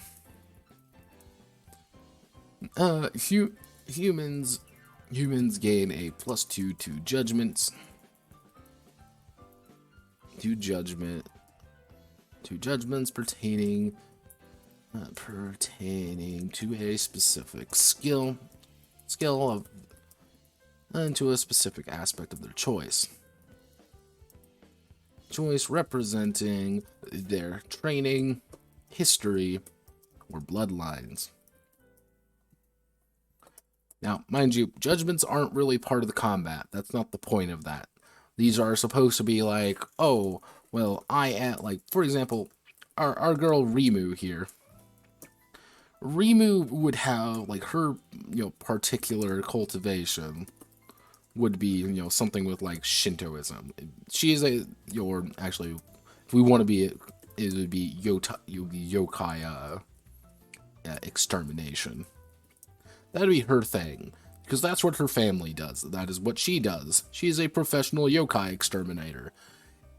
Humans gain a +2 to judgments. To judgments pertaining to a specific skill of and to a specific aspect of their choice representing their training, history, or bloodlines. Now, mind you, judgments aren't really part of the combat. That's not the point of that. These are supposed to be like, oh, well, for example, our girl Rimu here. Rimu would have, like, her, particular cultivation would be, something with, like, Shintoism. She is actually, if we want to be, it would be yokai, extermination. That'd be her thing. Because that's what her family does. That is what she does. She is a professional yokai exterminator.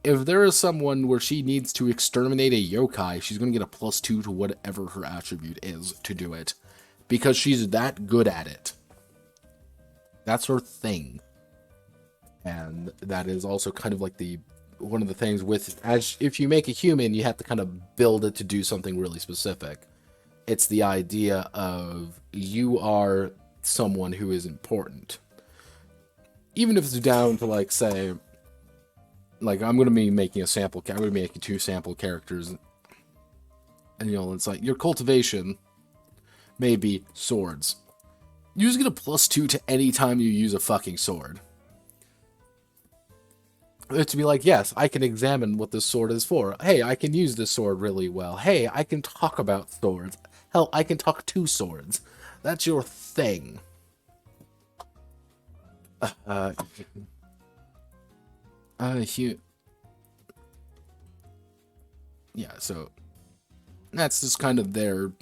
If there is someone where she needs to exterminate a yokai, she's going to get a +2 to whatever her attribute is to do it. Because she's that good at it. That's her thing. And that is also kind of like one of the things with, if you make a human, you have to kind of build it to do something really specific. It's the idea of you are someone who is important. Even if it's down to, like, say, like, I'm going to be making I'm going to be making 2 sample characters. And, it's like, your cultivation may be swords. You just get a +2 to any time you use a fucking sword. To be like, yes, I can examine what this sword is for. Hey, I can use this sword really well. Hey, I can talk about swords. Hell, I can talk to swords. That's your thing. Yeah, so that's just kind of their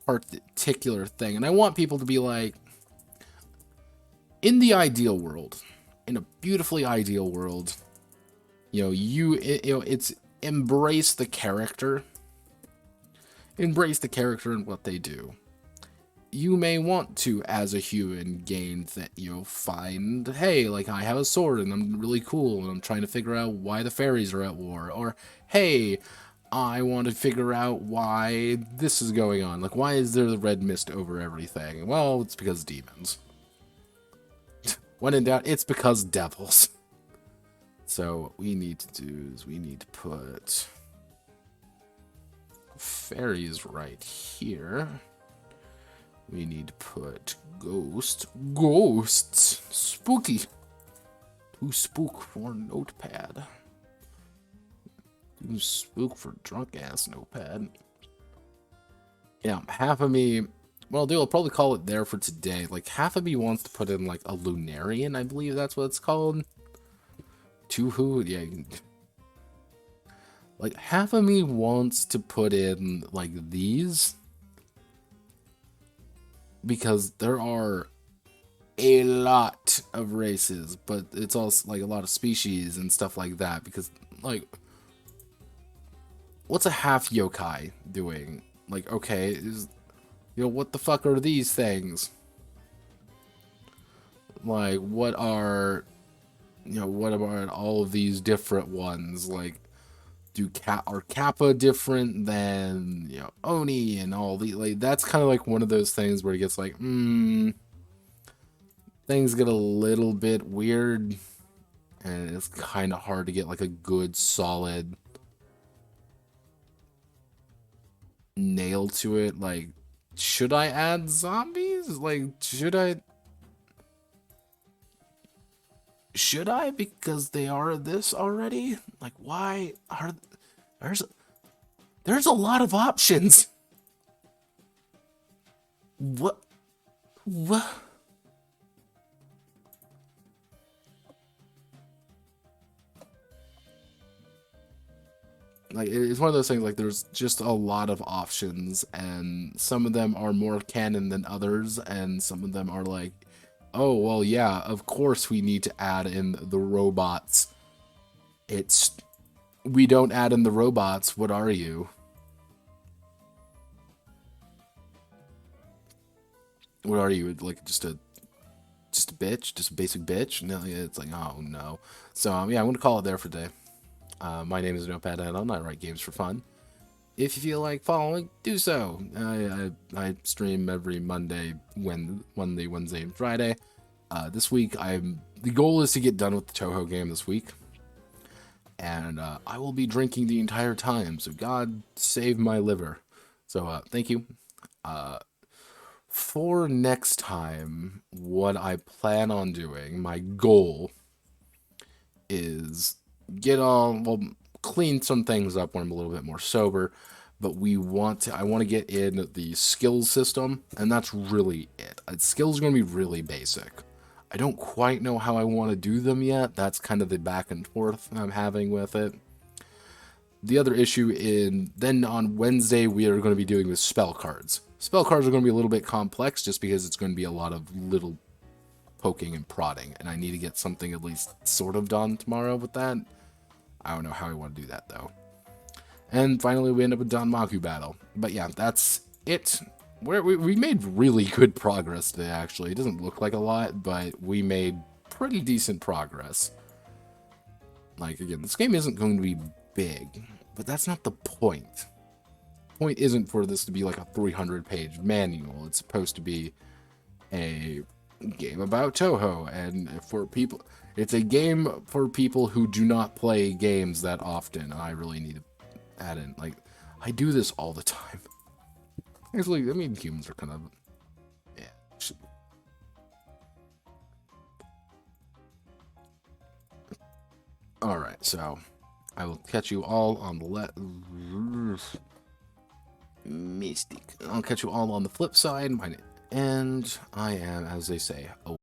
particular thing. And I want people to be like, in the ideal world, in a beautifully ideal world, it's embrace the character. Embrace the character and what they do. you may want to, as a human, gain that you'll find, hey, like, I have a sword and I'm really cool and I'm trying to figure out why the fairies are at war. Or, hey, I want to figure out why this is going on. Like, why is there the red mist over everything? Well, it's because demons. When in doubt, it's because devils. So what we need to do is we need to put fairies right here. We need to put ghosts, spooky. Too spook for Notepad. Too spook for drunk ass Notepad. Yeah, half of me, well, dude, I'll probably call it there for today. Like, half of me wants to put in, like, a Lunarian, I believe that's what it's called. Touhou, yeah. Like, half of me wants to put in, like, these. Because there are a lot of races, but it's also, like, a lot of species and stuff like that. Because, like, what's a half yokai doing? Like, okay, what the fuck are these things? Like, what are all of these different ones? Like, are Kappa different than, Oni and all the, like, that's kind of like one of those things where it gets like, things get a little bit weird, and it's kind of hard to get, like, a good, solid nail to it. Like, should I add zombies? Like, should I? Because they are this already? Like, why are there's a lot of options. What? Like, it's one of those things, like, there's just a lot of options, and some of them are more canon than others, and some of them are like, oh, well, yeah, of course we need to add in the robots. We don't add in the robots, what are you? What are you, like, just a bitch? Just a basic bitch? No, it's like, oh, no. So, yeah, I'm gonna call it there for today. My name is Notepad, Anon. I write games for fun. If you feel like following, do so. I stream every Monday, Wednesday, and Friday. This week, the goal is to get done with the Touhou game this week. And I will be drinking the entire time, so God save my liver. So thank you. For next time, what I plan on doing, my goal is clean some things up when I'm a little bit more sober, but I want to get in the skills system, and that's really it. Skills are going to be really basic. I don't quite know how I want to do them yet. That's kind of the back and forth I'm having with it. The other issue then on Wednesday, we are going to be doing the spell cards. Spell cards are going to be a little bit complex just because it's going to be a lot of little poking and prodding, and I need to get something at least sort of done tomorrow with that. I don't know how I want to do that, though. And finally, we end up with Danmaku battle. But yeah, that's it. We made really good progress today, actually. It doesn't look like a lot, but we made pretty decent progress. Like, again, this game isn't going to be big, but that's not the point. The point isn't for this to be like a 300-page manual. It's supposed to be a game about Touhou, and it's a game for people who do not play games that often. I really need to add in, like, I do this all the time. Actually, I mean, humans are kind of, yeah. Alright, so I will catch you all on the Mystic. I'll catch you all on the flip side. And I am, as they say, a